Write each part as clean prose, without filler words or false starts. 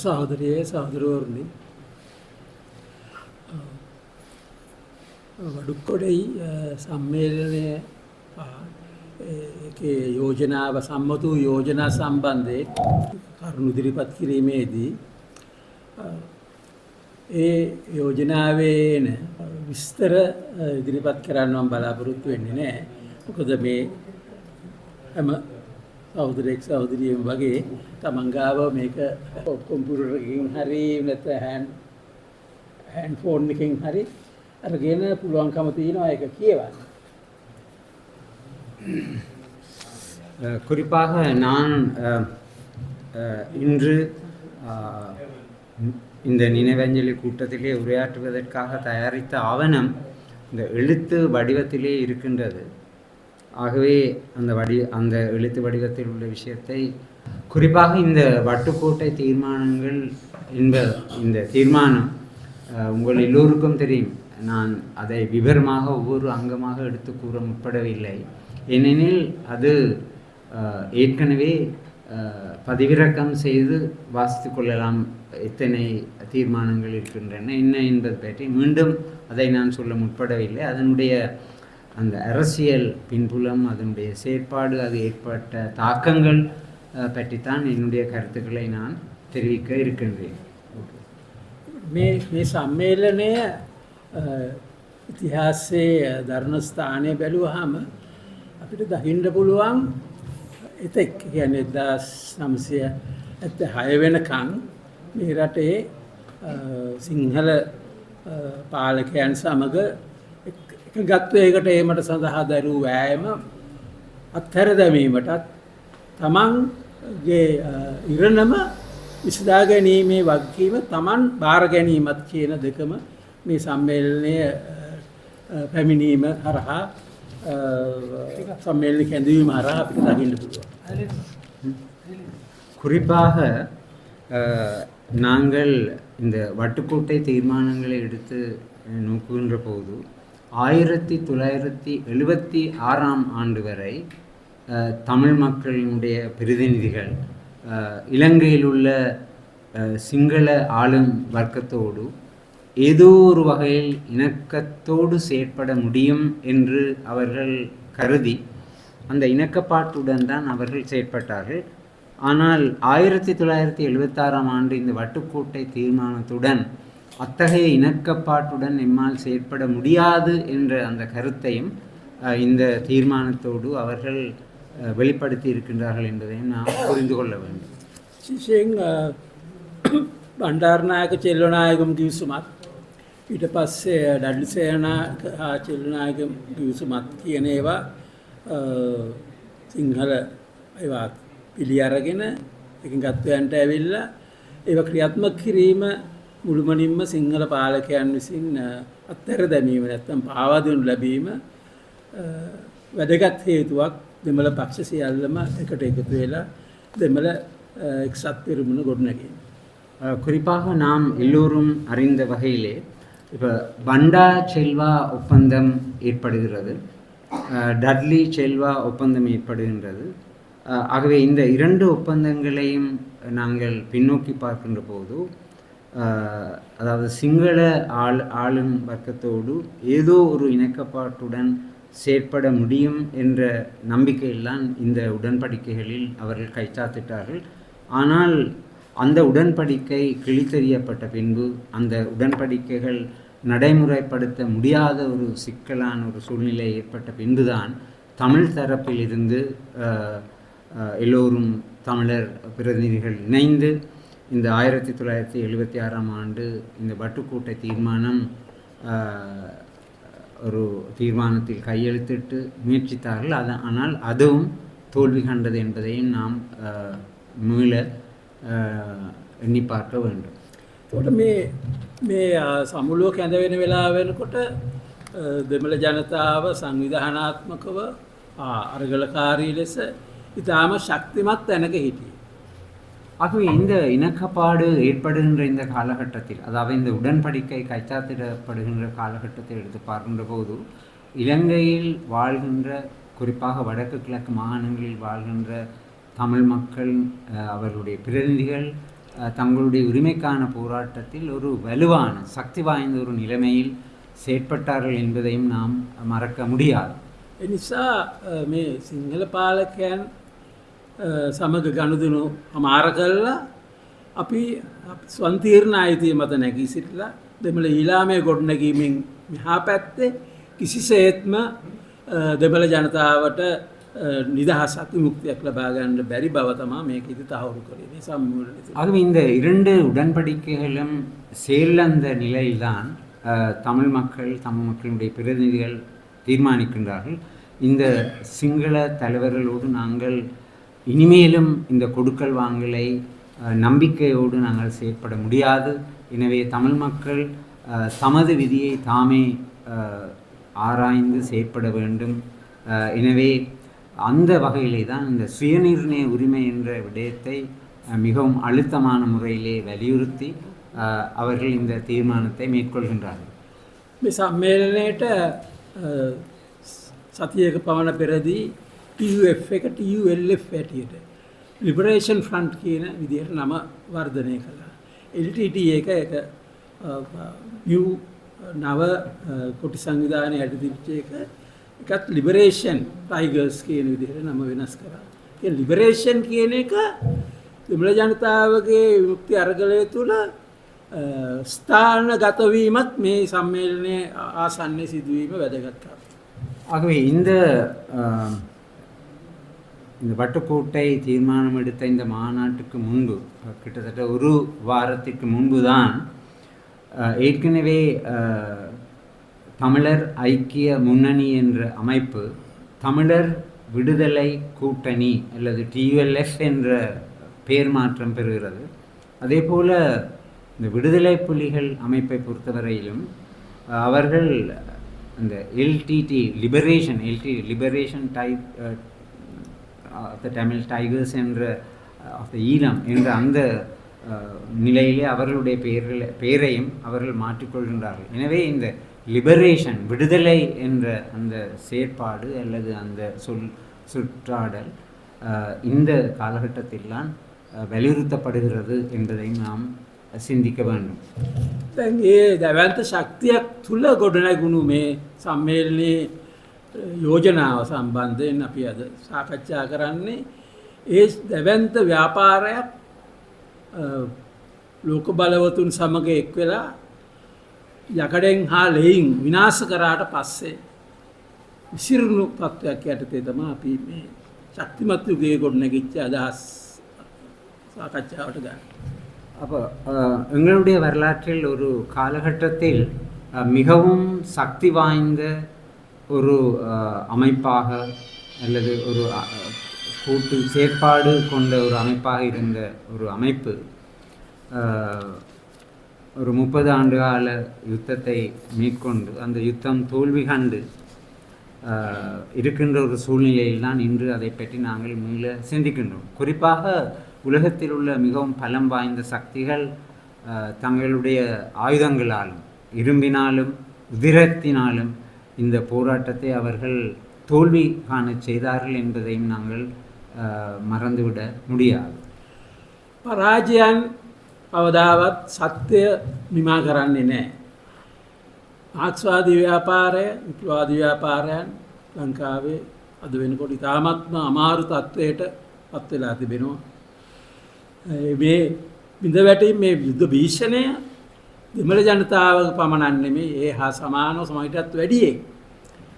සහෝදරියේ සහෝදරවරුනි වඩුක්කොඩයි සම්මේලනයේ ඒකේ යෝජනාව සම්මත වූ යෝජනා සම්බන්ධයෙන් කරුණු ඉදිරිපත් කිරීමේදී ඒ යෝජනාවේ විස්තර ඉදිරිපත් කරන්න මම බලාපොරොත්තු වෙන්නේ නැහැ. මොකද මේ හැම සහෝදරයෙක් සහෝදරියම වගේ තමන් ගාව මේක කම්පියුටරකින් හරි නැත්නම් හෑන්ඩ් ෆෝන් එකකින් හරි අරගෙන පුළුවන්කම තියෙනවා ඒක කියවන්න. குறிப்பாக நான் இன்று இந்த நினைவஞ்சலி கூட்டத்திலே உரையாற்றுவதற்காக தயாரித்த ஆவணம் இந்த எழுத்து வடிவத்திலே இருக்கின்றது. ஆகவே அந்த எழுத்து வடிவத்தில் உள்ள விஷயத்தை குறிப்பாக இந்த வட்டுக்கோட்டை தீர்மானங்கள் இந்த தீர்மானம் உங்கள் எல்லோருக்கும் தெரியும். நான் அதை விவரமாக ஒவ்வொரு அங்கமாக எடுத்து கூற முற்படவில்லை. ஏனெனில் அது ஏற்கனவே பதிவிறக்கம் செய்து வாசித்து கொள்ளலாம். எத்தனை தீர்மானங்கள் இருக்கின்றன என்ன என்பது பற்றி மீண்டும் அதை நான் சொல்ல முற்படவில்லை. அதனுடைய அந்த அரசியல் பின்புலம், அதனுடைய செயற்பாடு, அது ஏற்பட்ட தாக்கங்கள் பற்றித்தான் என்னுடைய கருத்துக்களை நான் தெரிவிக்க இருக்கின்றேன். මේ සම්මේලනය ඉතිහාසයේ දරණ ස්ථානය බැලුවහම අපිට දකින්න පුළුවන් එතෙක් කියන්නේ 1976 වෙනකන් මේ රටේ සිංහල පාලකයන් සමග එකගත්වයකට ඒමට සඳහා දරූ වෑයම අත්හැර දැමීමටත් තමන්ගේ ඉරණම විසඳා ගැනීමේ වගකීම තමන් බාර ගැනීමත් කියන දෙකම මේ සම්මේලනය පැමිණීම හරහා සම්මේලන කැඳවීම හරහා අපිට දකින්න පුළුවන්. குறிப்பாக நாங்கள் இந்த வட்டுக்கோட்டை தீர்மானங்களை எடுத்து நோக்குகின்ற போது 1976 ஆண்டு வரை தமிழ் மக்களினுடைய பிரதிநிதிகள் இலங்கையில் உள்ள சிங்கள ஆளும் வர்க்கத்தோடு ஏதோ ஒரு வகையில் இணக்கத்தோடு செயற்பட முடியும் என்று அவர்கள் கருதி அந்த இணக்கப்பாட்டுடன் தான் அவர்கள் செயற்பட்டார்கள். ஆனால் 1976 ஆண்டு இந்த வட்டுக்கோட்டை தீர்மானத்துடன் அத்தகைய இணக்கப்பாட்டுடன் எம்மால் செயற்பட முடியாது என்ற அந்த கருத்தையும் இந்த தீர்மானத்தோடு அவர்கள் வெளிப்படுத்தி இருக்கின்றார்கள் என்பதையும் நாம் புரிந்து கொள்ள வேண்டும். විශේෂයෙන් බණ්ඩාරනායක චෙල්ලනායකම කිවිසුමත් ඊට පස්සේ ඩඩ්ලි සේනානායක චෙල්ලනායක කිවිසුමත් කියන ඒවා සිංහල ඒවා පිළි අරගෙන එකඟත්වයන්ට ඇවිල්ලා ඒවා ක්‍රියාත්මක කිරීම මුළුමනින්ම සිංහල පාලකයන් විසින් අත්හැර දැමීම නැත්නම් පාවා දෙනු ලැබීම වැදගත් හේතුවක් දෙමළ පක්ෂ සියල්ලම එකට එකතු වෙලා දෙමළ එක්සත් පෙරමුණ ගොඩනැගීම. குறிப்பாக நாம் எல்லோரும் அறிந்த வகையிலே இப்போ பண்டா செல்வா ஒப்பந்தம் ஏற்படுகிறது, டட்லி செல்வா ஒப்பந்தம் ஏற்படுகின்றது. ஆகவே இந்த இரண்டு ஒப்பந்தங்களையும் நாங்கள் பின்னோக்கி பார்க்கின்ற போது அதாவது சிங்கள ஆளும் வர்க்கத்தோடு ஏதோ ஒரு இணக்கப்பாட்டுடன் செயற்பட முடியும் என்ற நம்பிக்கையில்தான் இந்த உடன்படிக்கைகளில் அவர்கள் கைச்சாத்திட்டார்கள். ஆனால் அந்த உடன்படிக்கை கிழித்தெறியப்பட்ட பின்பு அந்த உடன்படிக்கைகள் நடைமுறைப்படுத்த முடியாத ஒரு சிக்கலான ஒரு சூழ்நிலை ஏற்பட்ட பின்புதான் தமிழ் தரப்பில் இருந்து எல்லோரும் தமிழர் பிரதிநிதிகள் இணைந்து இந்த 1976 ஆண்டு இந்த வட்டுக்கோட்டை தீர்மானம் ஒரு தீர்மானத்தில் கையெழுத்திட்டு முயற்சித்தார்கள். ஆனால் அதுவும் தோல்வி கண்டது என்பதையும் நாம் மீள எண்ணி பார்க்க வேண்டும். මේ සමුළුව කැඳ වෙන වෙලාව වෙනකොට දෙමළ ජනතාව සංවිධානාත්මකව අරගලකාරී ලෙස ඉතාම ශක්තිමත් තැනක හිටියේ. ஆகவே இந்த இணக்கப்பாடு ஏற்படுகின்ற இந்த காலகட்டத்தில், அதாவது இந்த உடன்படிக்கை கைச்சாத்திடப்படுகின்ற காலகட்டத்தை எடுத்து பார்க்கின்ற போது இலங்கையில் வாழ்கின்ற குறிப்பாக வடக்கு கிழக்கு மாகாணங்களில் வாழ்கின்ற தமிழ் மக்கள் அவர்களுடைய பிரதிநிதிகள் தங்களுடைய உரிமைக்கான போராட்டத்தில் ஒரு வலுவான சக்தி வாய்ந்த ஒரு நிலைமையில் செயற்பட்டார்கள் என்பதையும் நாம் மறக்க முடியாது. එනිසා මේ සිංහල පාලකයන් සමග ගනුදෙනු අමාර කරලා අපි ස්වන්තීර්ණ අයිතිය මත නැගී සිටලා දෙමළ ඊළාමයේ ගොඩනැගීමෙන් මෙහා පැත්තේ කිසිසේත්ම දෙමළ ජනතාවට නිදහසක් විමුක්තියක් ලබා ගන්න බැරි බව තමයි මේකෙදි තහවුරු කරේ මේ සම්මේලනයේ. ஆகவே இந்த 2 உடன்படிக்கைகளும் சேர்ந்த நிலையில்தான் தமிழ் மக்களுடைய பிரதிநிதிகள் தீர்மானிக்கின்றார்கள். இந்த சிங்கள தலைவர்களோடு நாங்கள் இனிமேலும் இந்த கொடுக்கல் வாங்கலை நம்பிக்கையோடு நாங்கள் செயற்பட முடியாது. எனவே தமிழ் மக்கள் தமது விதியை தாமே ஆராய்ந்து செயற்பட வேண்டும். எனவே அந்த வகையிலே தான் இந்த சுயநிர்ணய உரிமை என்ற விடயத்தை மிகவும் அழுத்தமான முறையிலே வலியுறுத்தி அவர்கள் இந்த தீர்மானத்தை மேற்கொள்கின்றார்கள். මේ සම්මේලනයේට සතියක පමණ පෙරදී TUF එක TULF හැටියට ලිබරේෂන් ෆ්‍රන්ට් කියන විදිහට නම වර්ධනය කළා. LTT එක නව කොටි සංවිධානය යටතේ එකත් ලිබරේෂන් ටයිගර්ස් කියන විදිහට නම වෙනස් කරා. ඒ ලිබරේෂන් කියන එක දෙමළ ජනතාවගේ විමුක්ති අරගලය තුළ ස්ථානගත වීමත් මේ සම්මේලනයේ ආසන්නයේ සිදුවීම වැදගත් කාරණා. ஆகவே இந்த வட்டுக்கோட்டை தீர்மானம் எடுத்த இந்த மாநாட்டுக்கு முன்பு கிட்டத்தட்ட ஒரு வாரத்திற்கு முன்பு தான் ஏற்கனவே தமிழர் ஐக்கிய முன்னணி என்ற அமைப்பு தமிழர் விடுதலை கூட்டணி அல்லது TULF என்ற பெயர் மாற்றம் பெறுகிறது. அதே போல் இந்த விடுதலை புலிகள் அமைப்பை பொறுத்தவரையிலும் அவர்கள் அந்த LTT லிபரேஷன் டைப் த தமிழ் டைகர்ஸ் என்ற ஈழம் என்ற அந்த நிலையிலே அவர்களுடைய பெயரையும் அவர்கள் மாற்றிக்கொள்கின்றார்கள். எனவே இந்த லிபரேஷன் விடுதலை என்ற அந்த செயற்பாடு அல்லது அந்த சுற்றாடல் இந்த காலகட்டத்தில்தான் வலியுறுத்தப்படுகிறது என்பதையும் நாம் සින්දික වන්න. දැන් ඒ දැවන්ත ශක්තියක් තුළ ගොඩනැගුණු මේ සම්මේලනයේ යෝජනාව සම්බන්ධයෙන් අපි අද සාකච්ඡා කරන්නේ ඒ දැවන්ත ව්‍යාපාරයක් ලෝක බලවතුන් සමග එක් වෙලා යකඩෙන් හා ලෙයින් විනාශ කරාට පස්සේ විසිරුණු තත්ත්වයක් යටතේ තමයි අපි මේ ශක්තිමත් යුගයේ ගොඩනැගිච්ච අදහස් සාකච්ඡාවට ගන්න. அப்போ எங்களுடைய வரலாற்றில் ஒரு காலகட்டத்தில் மிகவும் சக்தி வாய்ந்த ஒரு அமைப்பாக அல்லது ஒரு கூட்டு செயற்பாடு கொண்ட ஒரு அமைப்பாக இருந்த ஒரு அமைப்பு ஒரு 30 ஆண்டு கால யுத்தத்தை மேற்கொண்டு அந்த யுத்தம் தோல்வி கண்டு இருக்கின்ற ஒரு சூழ்நிலையில் தான் இன்று அதை பற்றி நாங்கள் மீள சிந்திக்கின்றோம். குறிப்பாக உலகத்தில் உள்ள மிகவும் பலம் வாய்ந்த சக்திகள் தங்களுடைய ஆயுதங்களாலும் இரும்பினாலும் உதிரத்தினாலும் இந்த போராட்டத்தை அவர்கள் தோல்வி காண செய்தார்கள் என்பதையும் நாங்கள் மறந்துவிட முடியாது. පරාජයන් කවදාවත් සත්‍ය නිමා කරන්නේ නැහැ. ආක්ස්වාදී ව්‍යාපාරය, විප්ලවාදී ව්‍යාපාරයන් ලංකාවේ අද වෙනකොට ඉතාමත්ම අමාරු තත්ත්වයට පත් වෙලා තිබෙනවා. මේ බිඳවැටීම් මේ යුද්ධ භීෂණය දෙමළ ජනතාව පමණක් නෙමෙයි ඒ හා සමානව සමහිතත් වැඩියේ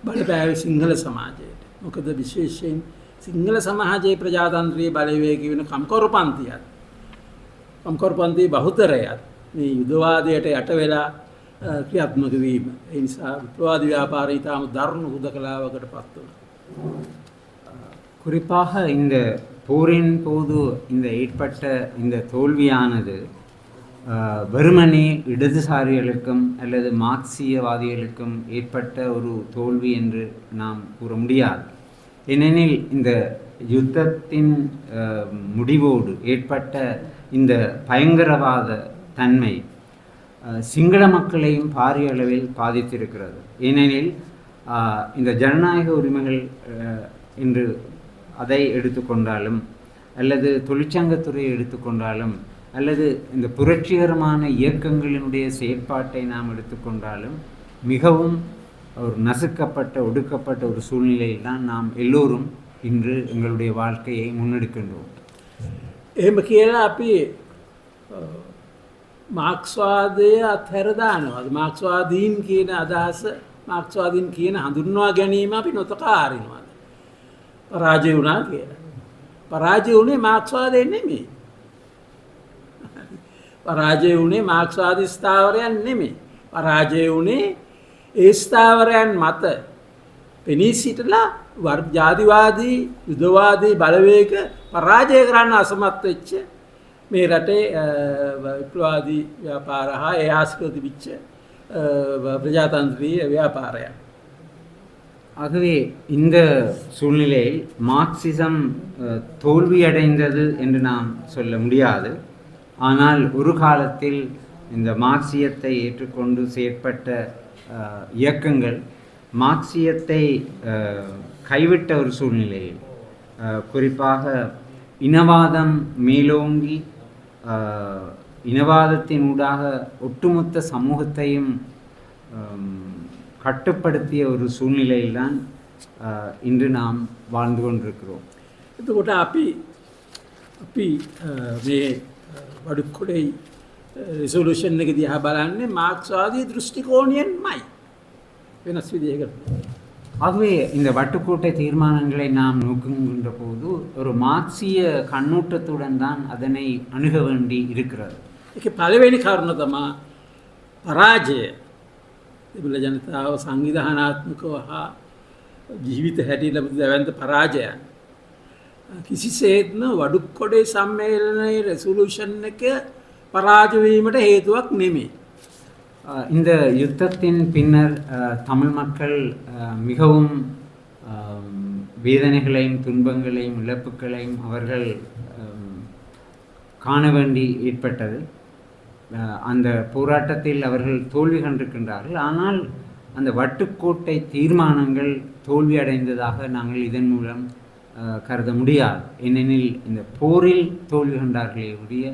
බලපෑවේ සිංහල සමාජයට. මොකද විශේෂයෙන් සිංහල සමාජයේ ප්‍රජාතන්ත්‍රීය බලවේගය වෙන කම්කරුපන්ති බහුතරයත් මේ යුද්ධවාදයට යට වෙලා ක්‍රියාත්මක වීම. ඒ නිසා විප්ලවාදී ව්‍යාපාරය ඉතාම දරුණු හුදකලාවකට පත් වුණා. குறிப்பாக இந்த போரின் போது இந்த ஏற்பட்ட இந்த தோல்வியானது வெறுமனே இடதுசாரிகளுக்கும் அல்லது மார்க்சியவாதிகளுக்கும் ஏற்பட்ட ஒரு தோல்வி என்று நாம் கூற முடியாது. ஏனெனில் இந்த யுத்தத்தின் முடிவோடு ஏற்பட்ட இந்த பயங்கரவாத தன்மை சிங்கள மக்களையும் பாரிய அளவில் பாதித்திருக்கிறது. ஏனெனில் இந்த ஜனநாயக உரிமைகள் என்று அதை எடுத்துக்கொண்டாலும் அல்லது தொழிற்சங்கத்துறையை எடுத்துக்கொண்டாலும் அல்லது இந்த புரட்சிகரமான இயக்கங்களினுடைய செயற்பாட்டை நாம் எடுத்துக்கொண்டாலும் மிகவும் ஒரு நசுக்கப்பட்ட ஒடுக்கப்பட்ட ஒரு சூழ்நிலையில் தான் நாம் எல்லோரும் இன்று எங்களுடைய வாழ்க்கையை முன்னெடுக்கின்றோம். එහෙම කියලා අපි මාක්ස්වාදය අත්හැර දානවා. මාක්ස්වාදීන් කියන අදහස මාක්ස්වාදීන් කියන හඳුන්වා ගැනීම අපි නොතකා හරිනවා. පරාජය වුණා කියලා. පරාජය වුණේ මාක්ස්වාදයෙන් නෙමෙයි. පරාජය වුණේ මාක්ස්වාදී ස්ථාවරයන් නෙමෙයි. පරාජය වුණේ ඒ ස්ථාවරයන් මත පෙනී සිටලා ජාතිවාදී යුදවාදී බලවේග පරාජය කරන්න අසමත් වෙච්ච මේ රටේ විප්ලවාදී ව්‍යාපාර හා ඒ ආශ්‍රිතව තිබිච්ච பிரஜாதந்திரிய வியாபாரம். ஆகவே இந்த சூழ்நிலையில் மார்க்சிசம் தோல்வியடைந்தது என்று நாம் சொல்ல முடியாது. ஆனால் ஒரு காலத்தில் இந்த மார்க்சியத்தை ஏற்றுக்கொண்டு செயற்பட்ட இயக்கங்கள் மார்க்சியத்தை கைவிட்ட ஒரு சூழ்நிலையில் குறிப்பாக இனவாதம் மேலோங்கி இனவாதத்தினூடாக ஒட்டுமொத்த சமூகத்தையும் கட்டுப்படுத்திய ஒரு சூழ்நிலையில்தான் இன்று நாம் வாழ்ந்து கொண்டிருக்கிறோம். එතකොට අපි මේ වඩුක්කොඩේ රිසොලූෂන් එක දිහා බලන්නේ මාක්ස්වාදී දෘෂ්ටි කෝණයෙන්මයි. වෙනස් විදිහකට. ஆகவே இந்த வட்டுக்கோட்டை தீர்மானங்களை நாம் நோக்குகின்ற போது ஒரு மார்க்சிய கண்ணோட்டத்துடன் தான் அதனை அணுக வேண்டி இருக்கிறது. ඒකේ පළවෙනි කාරණා තමයි පරාජය. තිබුණ ජනතාව සංවිධානාත්මකව හා ජීවිත හැටි ලැබුණු දැවැන්ත පරාජයන් කිසිසේත්ම වඩුක්කොඩේ සම්මේලනයේ රෙසොලූෂන් එක පරාජය වීමට හේතුවක් නෙමෙයි. இந்த யுத்தத்தின் பின்னர் தமிழ் மக்கள் மிகவும் வேதனைகளையும் துன்பங்களையும் இழப்புகளையும் அவர்கள் காண வேண்டி ஏற்பட்டது. அந்த போராட்டத்தில் அவர்கள் தோல்வி கண்டிருக்கின்றார்கள். ஆனால் அந்த வட்டுக்கோட்டை தீர்மானங்கள் தோல்வி அடைந்ததாக நாங்கள் இதன் மூலம் கருத முடியாது. ஏனெனில் இந்த போரில் தோல்வி கண்டார்களே உடைய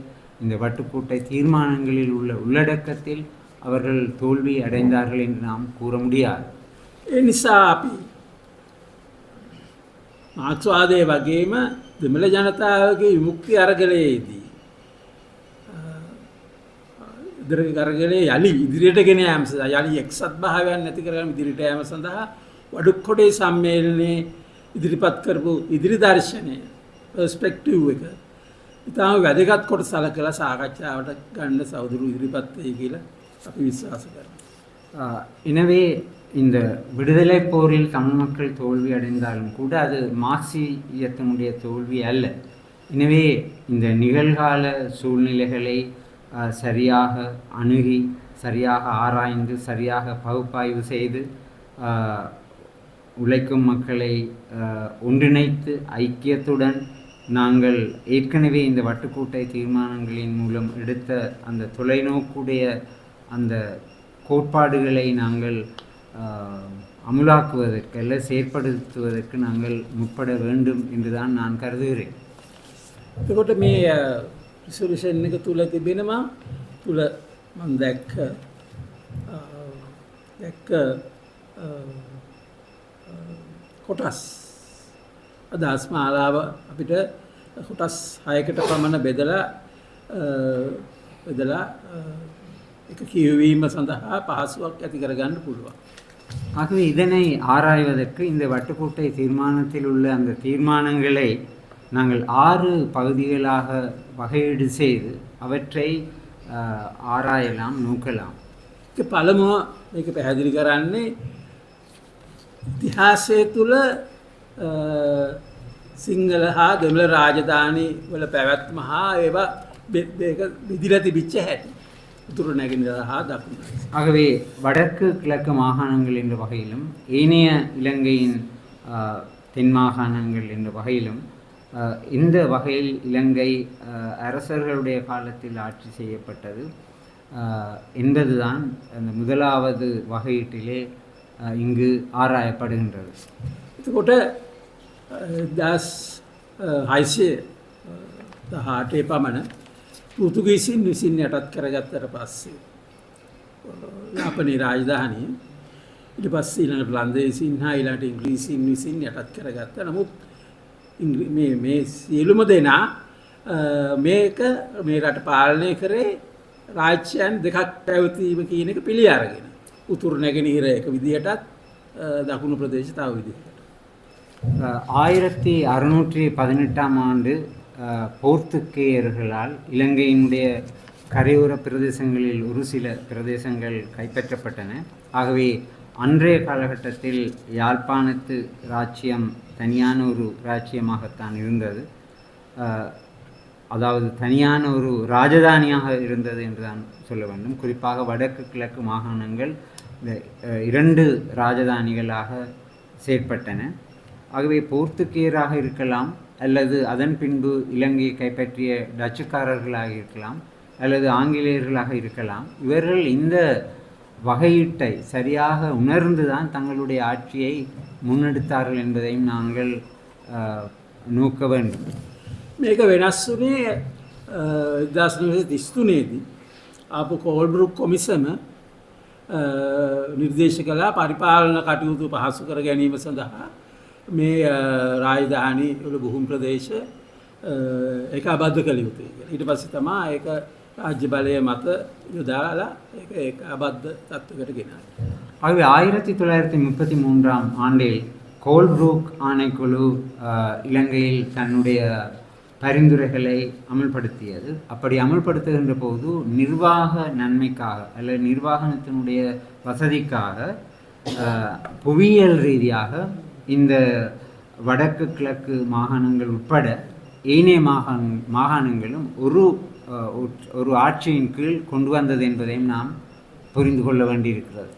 இந்த வட்டுக்கோட்டை தீர்மானங்களில் உள்ள உள்ளடக்கத்தில் அவர்கள் தோல்வி அடைந்தார்கள் என்று நாம் கூற முடியாது. ඒ නිසා අපි මාක්ස්වාදයේ වගේම දෙමළ ජනතාවගේ විමුක්ති අරගලයේදී ඉදිරියට අරගලයේ යලි ඉදිරියට ගෙන යාම සඳහා යලි එක්සත් භාවයන් නැති කරගෙන ඉදිරියට යාම සඳහා වඩුක්කොඩේ සම්මේලනයේ ඉදිරිපත් කරපු ඉදිරි දර්ශනය පර්ස්පෙක්ටිව් එක ඉතාම වැදගත් කොට සලකලා සාකච්ඡාවට ගන්න සහෝදරු ඉදිරිපත් වෙයි කියලා අපි විශ්වාස කරනවා. எனவே இந்த விடுதலை போரில் தமிழ் மக்கள் தோல்வி அடைந்தாலும் கூட அது மார்க்சியத்தினுடைய தோல்வி அல்ல. எனவே இந்த நிகழ்கால சூழ்நிலைகளை சரியாக அணுகி சரியாக ஆராய்ந்து சரியாக பகுப்பாய்வு செய்து உழைக்கும் மக்களை ஒன்றிணைத்து ஐக்கியத்துடன் நாங்கள் ஏற்கனவே இந்த வட்டுக்கோட்டை தீர்மானங்களின் மூலம் எடுத்த அந்த தொலைநோக்குடைய அந்த கோட்பாடுகளை நாங்கள் அமுலாக்குவதற்கு அல்ல செயற்படுத்துவதற்கு நாங்கள் முற்பட வேண்டும் என்றுதான் நான் கருதுகிறேன். එතකොට මේ රිසොලූෂන් එක තුල තිබෙනවා තුල මම දැක්ක කොටස් අදහස් මාලාව අපිට කොටස් 6කට පමණ බෙදලා එක කියවීම සඳහා පහසුවක් ඇති කරගන්න පුළුවන්. ஆகவே இதனை ஆராய்வதற்கு இந்த வட்டுக்கோட்டை தீர்மானத்தில் உள்ள அந்த தீர்மானங்களை நாங்கள் 6 பகுதிகளாக வகையீடு செய்து அவற்றை ආරායலாம் නූකலாம். ඒක පළමුව මේක පැහැදිලි කරන්නේ ඉතිහාසය තුළ සිංහල හා දෙමළ රාජධානි වල පැවැත්ම හා ඒවා බෙදිලා තිබිච්ච හැටි. උතුරු නැගෙනහිර හා දකුණ. ஆகவே வடக்கு கிழக்கு மாகாணங்கள் என்ற வகையிலும் ஏனைய இலங்கையின் தென் மாகாணங்கள் என்ற வகையிலும் இந்த வகையில் இலங்கை அரசர்களுடைய காலத்தில் ஆட்சி செய்யப்பட்டது என்பதுதான் அந்த முதலாவது வகையீட்டிலே இங்கு ஆராயப்படுகின்றது. එතකොට 1618 පමණ පෘතුගීසින් විසින් යටත් කරගත්තට පස්සේ යාපනයේ රාජධානිය ඊට පස්සේ ඊළඟට ලන්දේසින් හා ඊළඟට ඉංග්‍රීසින් විසින් යටත් කරගත්තා. නමුත් මේ සියලුම දෙනා මේක මේ රට පාලනය කරේ රාජ්‍යයන් දෙකක් පැවතීම කියන එක පිළි අරගෙන. උතුරු නැගෙනහිර එක විදිහටත් දකුණු ප්‍රදේශ තව විදිහකට. 1618ஆம் ஆண்டு போர்த்துகேயர்களால் இலங்கையினுடைய கரையோர பிரதேசங்களில் ஒரு சில பிரதேசங்கள் கைப்பற்றப்பட்டன. ஆகவே அன்றைய காலகட்டத்தில் யாழ்ப்பாணத்து இராச்சியம் தனியான ஒரு இராச்சியமாகத்தான் இருந்தது. அதாவது தனியான ஒரு ராஜதானியாக இருந்தது என்று தான் சொல்ல வேண்டும். குறிப்பாக வடக்கு கிழக்கு மாகாணங்கள் இந்த 2 ராஜதானிகளாக செயற்பட்டன. ஆகவே போர்த்துகேயராக இருக்கலாம், அல்லது அதன் பின்பு இலங்கையை கைப்பற்றிய டச்சுக்காரர்களாக இருக்கலாம், அல்லது ஆங்கிலேயர்களாக இருக்கலாம். இவர்கள் இந்த வகையீட்டை சரியாக உணர்ந்து தான் தங்களுடைய ஆட்சியை முன்னெடுத்தார்கள் என்பதையும் நாங்கள் நோக்க வேண்டும். මේක වෙනස් වුණේ 1933දී ආපු කෝල්බ්රුක් කොමිසම නිර්දේශ කළා පරිපාලන කටයුතු පහසු කර ගැනීම සඳහා මේ රාජධානි වල බුහුම් ප්‍රදේශ ඒක අබද්ධ කළ යුතුයි කියලා. ඊට පස්සේ තමයි ඒක රාජ්‍ය බලය මත යොදාලා ඒක අබද්ධ තත්ත්වයකට ගෙනාවේ. ஆகவே 1933ஆம் ஆண்டில் கோல்ப்ரூக் ஆணைக்குழு இலங்கையில் தன்னுடைய பரிந்துரைகளை அமல்படுத்தியது. அப்படி அமல்படுத்துகின்ற போது நிர்வாக நன்மைக்காக அல்லது நிர்வாகத்தினுடைய வசதிக்காக புவியியல் ரீதியாக இந்த வடக்கு கிழக்கு மாகாணங்கள் உட்பட ஏனைய மாகாணங்களும் ஒரு ஆட்சியின் கீழ் கொண்டு வந்தது என்பதையும் நாம் புரிந்து கொள்ள வேண்டியிருக்கிறது.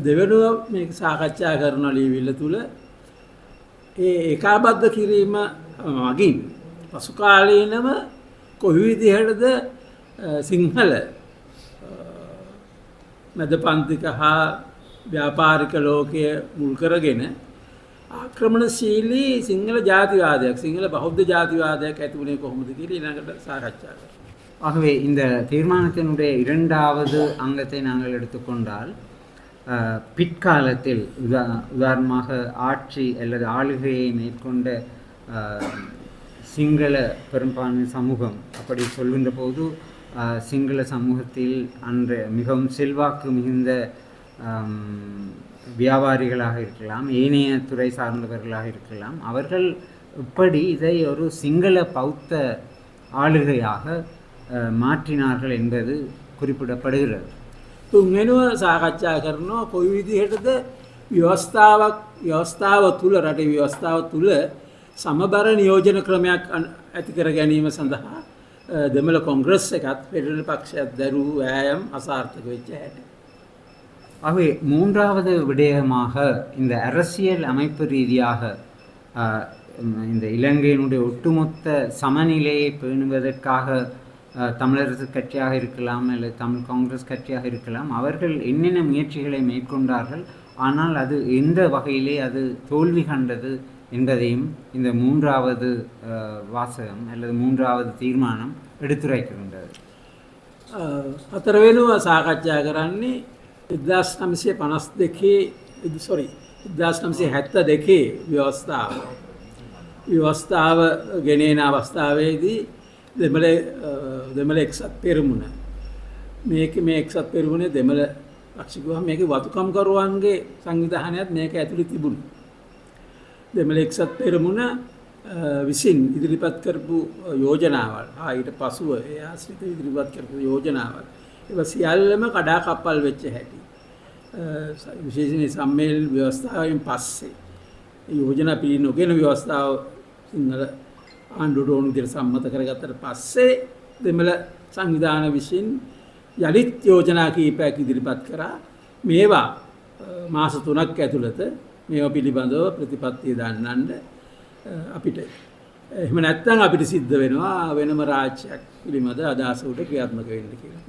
දෙවනුව මේක සාකච්ඡා කරන ලියවිල්ල තුල ඒකාබද්ධ කිරීම මගින් පසු කාලීනව කොයි විදිහටද සිංහල මැදපන්තික හා ව්‍යාපාරික ලෝකයේ මුල් කරගෙන ආක්‍රමණශීලී සිංහල ජාතිවාදයක් සිංහල බෞද්ධ ජාතිවාදයක් ඇති වුණේ කොහොමද කියලා ඊළඟට සාකච්ඡා කරමු. ஆகவே இந்த தீர்மானத்தினுடைய 2வது அங்கத்தை நாங்கள் எடுத்துக்கொண்டால் பிற்காலத்தில் உதாரணமாக ஆட்சி அல்லது ஆளுகையை மேற்கொண்ட சிங்கள பெரும்பான்மை சமூகம் அப்படி சொல்கின்ற போது சிங்கள சமூகத்தில் அன்று மிகவும் செல்வாக்கு மிகுந்த வியாபாரிகளாக இருக்கலாம், ஏனைய துறை சார்ந்தவர்களாக இருக்கலாம். அவர்கள் இப்படி இதை ஒரு சிங்கள பௌத்த ஆளுகையாக மாற்றினார்கள் என்பது குறிப்பிடப்படுகிறது. තුන්වෙනුව සාකච්ඡා කරනවා කොයි විදිහටද ව්‍යවස්ථාව තුළ රටේ ව්‍යවස්ථාව තුළ සමබර නියෝජන ක්‍රමයක් ඇති කර ගැනීම සඳහා දෙමළ කොංග්‍රස් එකත් ෆෙඩරල් පක්ෂයත් දරූ වෑයම් අසාර්ථක වෙච්ච හැටි. ஆகவே 3வது விடயமாக இந்த அரசியல் அமைப்பு ரீதியாக இந்த இலங்கையினுடைய ஒட்டுமொத்த சமநிலையை பேணுவதற்காக தமிழரசு கட்சியாக இருக்கலாம் அல்லது தமிழ் காங்கிரஸ் கட்சியாக இருக்கலாம், அவர்கள் என்னென்ன முயற்சிகளை மேற்கொண்டார்கள், ஆனால் அது எந்த வகையிலே அது தோல்வி கண்டது என்பதையும் இந்த 3வது வாசகம் அல்லது 3வது தீர்மானம் எடுத்துரைக்கின்றது. 4වෙනුව සාකච්ඡා කරන්නේ 1972 ව්‍යවස්ථාව ගෙනෙන අවස්ථාවේදී දෙමළ එක්සත් පෙරමුණ මේ එක්සත් පෙරමුණේ දෙමළ පක්ෂිකුව මේක වතුකම්කරුවන්ගේ සංවිධානයත් මේක ඇතුළේ තිබුණා. දෙමළ එක්සත් පෙරමුණ විසින් ඉදිරිපත් කරපු යෝජනාවල් ඊට පසුව ඒ ආශ්‍රිත ඉදිරිපත් කරපු යෝජනාවල් ඒවා සියල්ලම කඩාකප්පල් වෙච්ච හැටි විශේෂයෙන් සම්මේලන ව්‍යවස්ථාවෙන් පස්සේ යෝජනා පිළි නොගෙන ව්‍යවස්ථාව සිංහල ආණ්ඩුවට ඕන විදිහට සම්මත කරගත්තට පස්සේ දෙමළ සංවිධාන විසින් යලිත් යෝජනා කීපයක් ඉදිරිපත් කරා. මේවා මාස 3ක් ඇතුළත මේවා පිළිබඳව ප්‍රතිපත්තිය දන්නන්න අපිට එහෙම නැත්නම් අපිට සිද්ධ වෙනවා වෙනම රාජ්‍යයක් පිළිබඳ අදහස උඩ ක්‍රියාත්මක වෙන්න කියලා.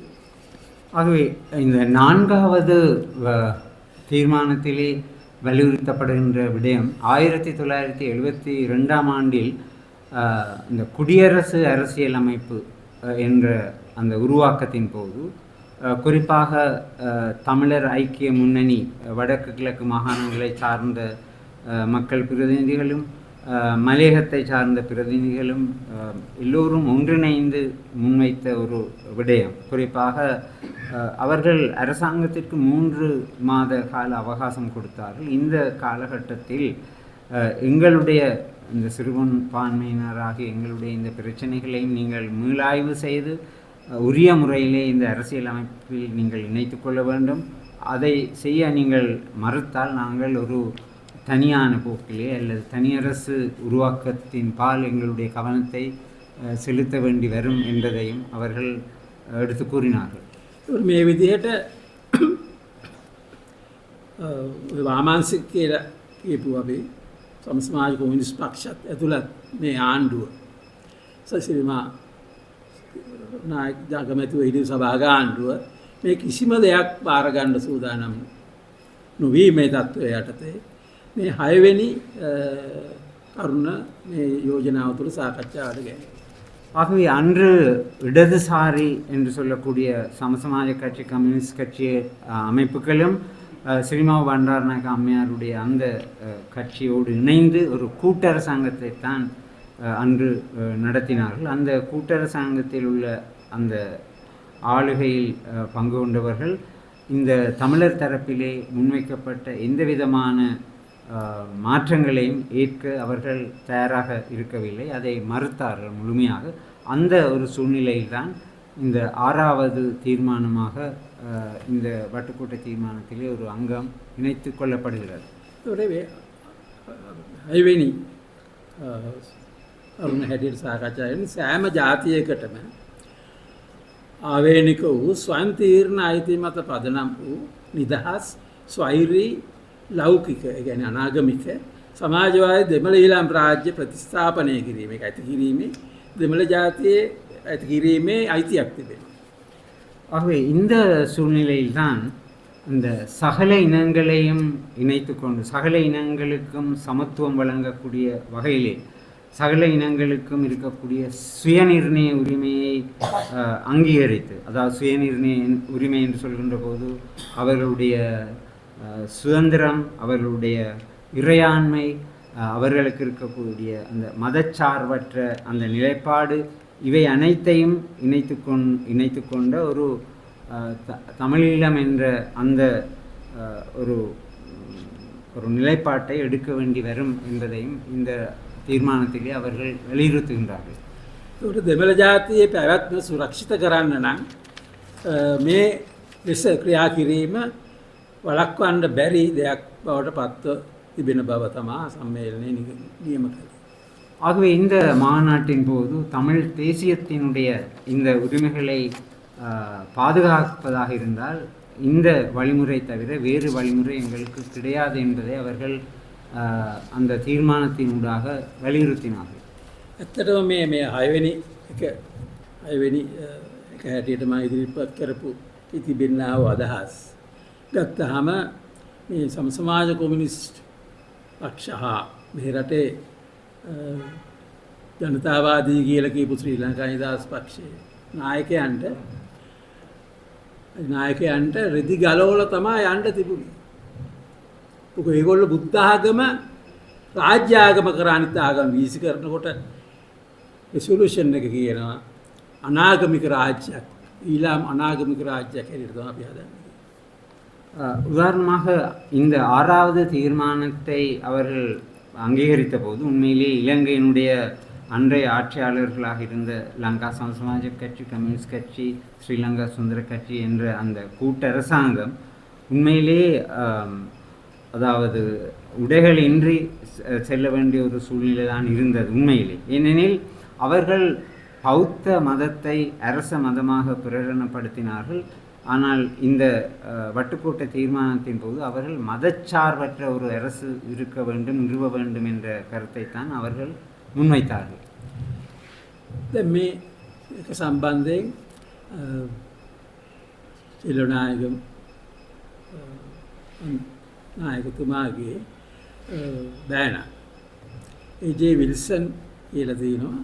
ஆகவே இந்த 4வது தீர்மானத்திலே வலியுறுத்தப்படுகின்ற விடயம் 1972ஆம் ஆண்டில் இந்த குடியரசு அரசியல் அமைப்பு என்ற அந்த உருவாக்கத்தின் போது குறிப்பாக தமிழர் ஐக்கிய முன்னணி வடக்கு கிழக்கு மாகாணங்களை சார்ந்த மக்கள் பிரதிநிதிகளும் மலையகத்தை சார்ந்த பிரதிநிதிகளும் எல்லோரும் ஒன்றிணைந்து முன்வைத்த ஒரு விடயம். குறிப்பாக அவர்கள் அரசாங்கத்திற்கு 3 மாத கால அவகாசம் கொடுத்தார்கள். இந்த காலகட்டத்தில் எங்களுடைய இந்த சிறுபான்மையினராக எங்களுடைய இந்த பிரச்சனைகளையும் நீங்கள் மீளாய்வு செய்து உரிய முறையிலே இந்த அரசியல் அமைப்பில் நீங்கள் இணைத்து கொள்ள வேண்டும். அதை செய்ய நீங்கள் மறுத்தால் நாங்கள் ஒரு தனியான போக்கிலே அல்லது தனியரசு உருவாக்கத்தின் பால் எங்களுடைய கவனத்தை செலுத்த வேண்டி வரும் என்பதையும் அவர்கள் எடுத்து கூறினார்கள். මේ විදිහට වාමාංශික කියලා කියපු අපි සමාජ කොමියුනිස්ට් පක්ෂත් ඇතුළත් මේ ආණ්ඩුව සසිරිමා නායක ජාගමැතිව හිටි සභාග ආණ්ඩුව මේ කිසිම දෙයක් බාර ගන්න සූදානම් නොවී මේ තත්ත්වය යටතේ මේ 6 වෙනි කරුණ මේ யோஜனாව තුළ සාකච්ඡාවට ගැනීම. ஆகவே அன்று இடதுசாரி என்று சொல்லக்கூடிய சமசமாஜ கட்சி கம்யூனிஸ்ட் கட்சி அமைப்புகளும் சிறிமாவு பண்டாரநாயக்க அம்மையாருடைய அந்த கட்சியோடு இணைந்து ஒரு கூட்டரசாங்கத்தை தான் அன்று நடத்தினார்கள். அந்த கூட்டரசாங்கத்தில் உள்ள அந்த ஆளுகையில் பங்கு கொண்டவர்கள் இந்த தமிழர் தரப்பிலே முன்வைக்கப்பட்ட எந்த விதமான மாற்றங்களையும் ஏற்க அவர்கள் தயாராக இருக்கவில்லை. அதை மறுத்தார்கள் முழுமையாக. அந்த ஒரு சூழ்நிலையில்தான் இந்த 6வது தீர்மானமாக இந்த வட்டுக்கோட்டை தீர்மானத்திலே ஒரு அங்கம் இணைத்து கொள்ளப்படுகிறது. ஐவேனி අරුණ හැටියට සාකච්ඡා කරන සෑම ජාතියකටම ආවේනික වූ ස්වයං තීරණ අයිතිය මත පදනම් වූ නිදහස් ස්වෛරී ලෞකික ඒ කියන්නේ අනාගමික සමාජවාදී දෙමළ ඊළාම් රාජ්‍ය ප්‍රතිස්ථාපනය කිරීම ඒක ඇති කිරීමේ දෙමළ ජාතියේ ඇති කිරීමේ අයිතියක් තිබෙනවා. ஆகவே இந்த சூழ்நிலையில்தான் இந்த சகல இனங்களையும் இணைத்து கொண்டு சகல இனங்களுக்கும் சமத்துவம் வழங்கக்கூடிய வகையிலே சகல இனங்களுக்கும் இருக்கக்கூடிய சுயநிர்ணய உரிமையை அங்கீகரித்து, அதாவது சுயநிர்ணய உரிமை என்று சொல்கின்ற போது அவர்களுடைய சுதந்திரம், அவர்களுடைய இறையாண்மை, அவர்களுக்கு இருக்கக்கூடிய அந்த மதச்சார்பற்ற அந்த நிலைப்பாடு, இவை அனைத்தையும் இணைத்து கொண்ட ஒரு தமிழீழம் என்ற அந்த ஒரு நிலைப்பாட்டை எடுக்க வேண்டி வரும் என்பதையும் இந்த தீர்மானத்திலே அவர்கள் வலியுறுத்துகின்றார்கள். ඒකට දෙමළ ජාතියේ පැවැත්ම සුරක්ෂිත කරන්න නම් මේ ලෙස ක්‍රියා කිරීම වළක්වන්න බැරි දෙයක් බවට පත්ව තිබෙන බව තමයි සම්මේලනයේ නියම කළේ. ஆகவே இந்த மாநாட்டின் போது தமிழ் தேசியத்தினுடைய இந்த உரிமைகளை பாதுகாப்பதாக இருந்தால் இந்த வழிமுறை தவிர வேறு வழிமுறை எங்களுக்கு கிடையாது என்பதை அவர்கள் அந்த தீர்மானத்தினூடாக வலியுறுத்தினார்கள். ඇත්තටම මේ 6වෙනි එක හැටියට මම ඉදිරිපත් කරපු තිබෙනා වූ අදහස් ගත්තාම මේ සමාජ කොමියුනිස්ට් පක්ෂ හා මේ රටේ ජනතාවාදී කියලා කියපු ශ්‍රී ලංකා නිදහස් පක්ෂයේ නායකයන්ට රෙදි ගලවලා තමයි යන්න තිබුණේ. මොකද ඒගොල්ලෝ බුද්ධ ආගම රාජ්‍ය ආගම කර අනිත් ආගම වීසි කරනකොට රෙසොලූෂන් එක කියනවා අනාගමික රාජ්‍යයක්, ඊළාම් අනාගමික රාජ්‍යයක් හැටියට තමයි අපි හදන්නේ. உதாரணமாக இந்த 6வது தீர்மானத்தை அவர்கள் அங்கீகரித்த போது உண்மையிலே இலங்கையினுடைய அன்றைய ஆட்சியாளர்களாக இருந்த லங்கா சமசமாஜ கட்சி, கம்யூனிஸ்ட் கட்சி, ஸ்ரீலங்கா சுதந்திர கட்சி என்ற அந்த கூட்டரசாங்கம் உண்மையிலே அதாவது உடைகளின்றி செல்ல வேண்டிய ஒரு சூழ்நிலை தான் இருந்தது உண்மையிலே. ஏனெனில் அவர்கள் பௌத்த மதத்தை அரச மதமாக பிரகடனப்படுத்தினார்கள். ஆனால் இந்த வட்டுக்கோட்டை தீர்மானத்தின் போது அவர்கள் மதச்சார்பற்ற ஒரு அரசு இருக்க வேண்டும், நிறுவ வேண்டும் என்ற கருத்தை தான் அவர்கள் முன்வைத்தார்கள். දැන් මේ එක සම්බන්ධයෙන් එළනායක නායකතුමාගේ බෑන ඒ.ජේ. විල්සන් කියලා තියෙනවා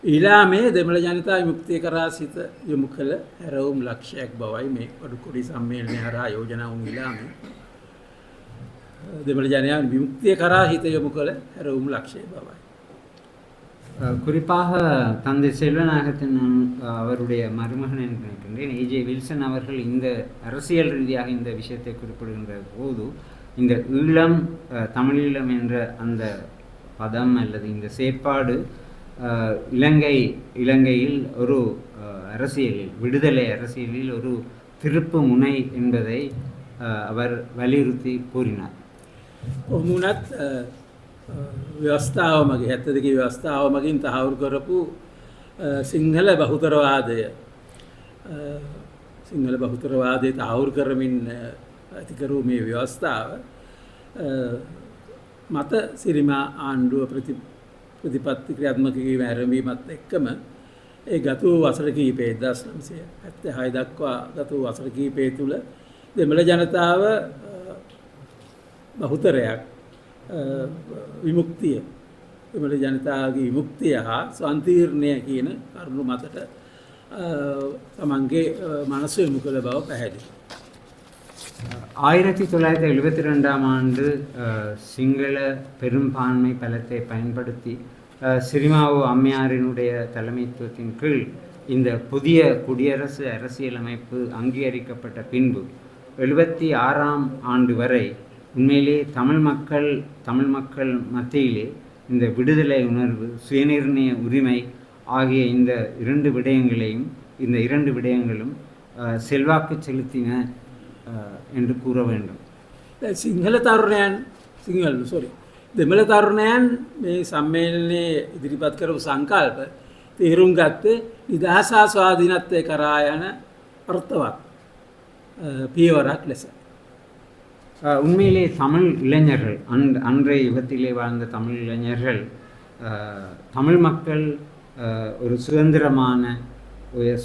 ඊළාමේ දෙමළ ජනතා විමුක්තිය කරා සිත යොමු කළ හැරවුම් ලක්ෂයක් බවයි මේ වඩුකොඩි සම්මේලනය හරහා යෝජනා වුණු ඊළාමේ දෙමළ ජනයා විමුක්තිය කරා හිත යොමு කළ හැරවුම් ලක්ෂය බවයි. குறிப்பாக தந்தை செல்வநாயகத்தின் அவருடைய மருமகன் என்று நினைக்கின்றேன் ஏஜே வில்சன் அவர்கள் இந்த அரசியல் ரீதியாக இந்த விஷயத்தை குறிப்பிடுகின்ற போது இந்த ஈழம் தமிழீழம் என்ற அந்த பதம் அல்லது இந்த செயற்பாடு இலங்கையில் ஒரு அரசியலில் விடுதலை அரசியலில் ஒரு திருப்பு முனை என்பதை அவர் வலியுறுத்தி கூறினார். ඔමුණත් ව්‍යවස්ථාව මගේ 72 ව්‍යවස්ථාව මගින් තහවුරු කරපු සිංහල බහුතරවාදය තහවුරු කරමින් ඇති කරූ මේ ව්‍යවස්ථාව මත සිරිමා ආණ්ඩුව ප්‍රතිපත්ති ක්‍රියාත්මක කිරීම ආරම්භීමත් එක්කම ඒ ගත වූ වසර කිහිපය 1976 දක්වා ගත වූ වසර කිහිපය තුළ දෙමළ ජනතාව බහුතරයක් විමුක්තිය දෙමළ ජනතාවගේ විමුක්තිය හා සන්තීර්ණය කියන කරුණු මතට තමන්ගේ මනස යොමු කළ බව පැහැදිලි. 1972ஆம் ஆண்டு சிங்கள பெரும்பான்மை பலத்தை பயன்படுத்தி சிரிமாவோ அம்மையாரினுடைய தலைமைத்துவத்தின் கீழ் இந்த புதிய குடியரசு அரசியலமைப்பு அங்கீகரிக்கப்பட்ட பின்பு 76ஆம் ஆண்டு வரை உண்மையிலே தமிழ் மக்கள் மத்தியிலே இந்த விடுதலை உணர்வு சுயநிர்ணய உரிமை ஆகிய இந்த இரண்டு விடயங்களும் செல்வாக்கு செலுத்தின என்று கூற வேண்டும். දෙමළ තරුණයන් මේ සම්මේලනයේ ඉදිරිපත් කරපු සංකල්ප තේරුම් ගත්තේ නිදහස හා ස්වාධීනත්වය කරා යන අර්ථවත් පියවරක් ලෙස. உண்மையிலே தமிழ் இளைஞர்கள் அன்றைய யுகத்திலே வாழ்ந்த தமிழ் இளைஞர்கள் தமிழ் மக்கள் ஒரு சுதந்திரமான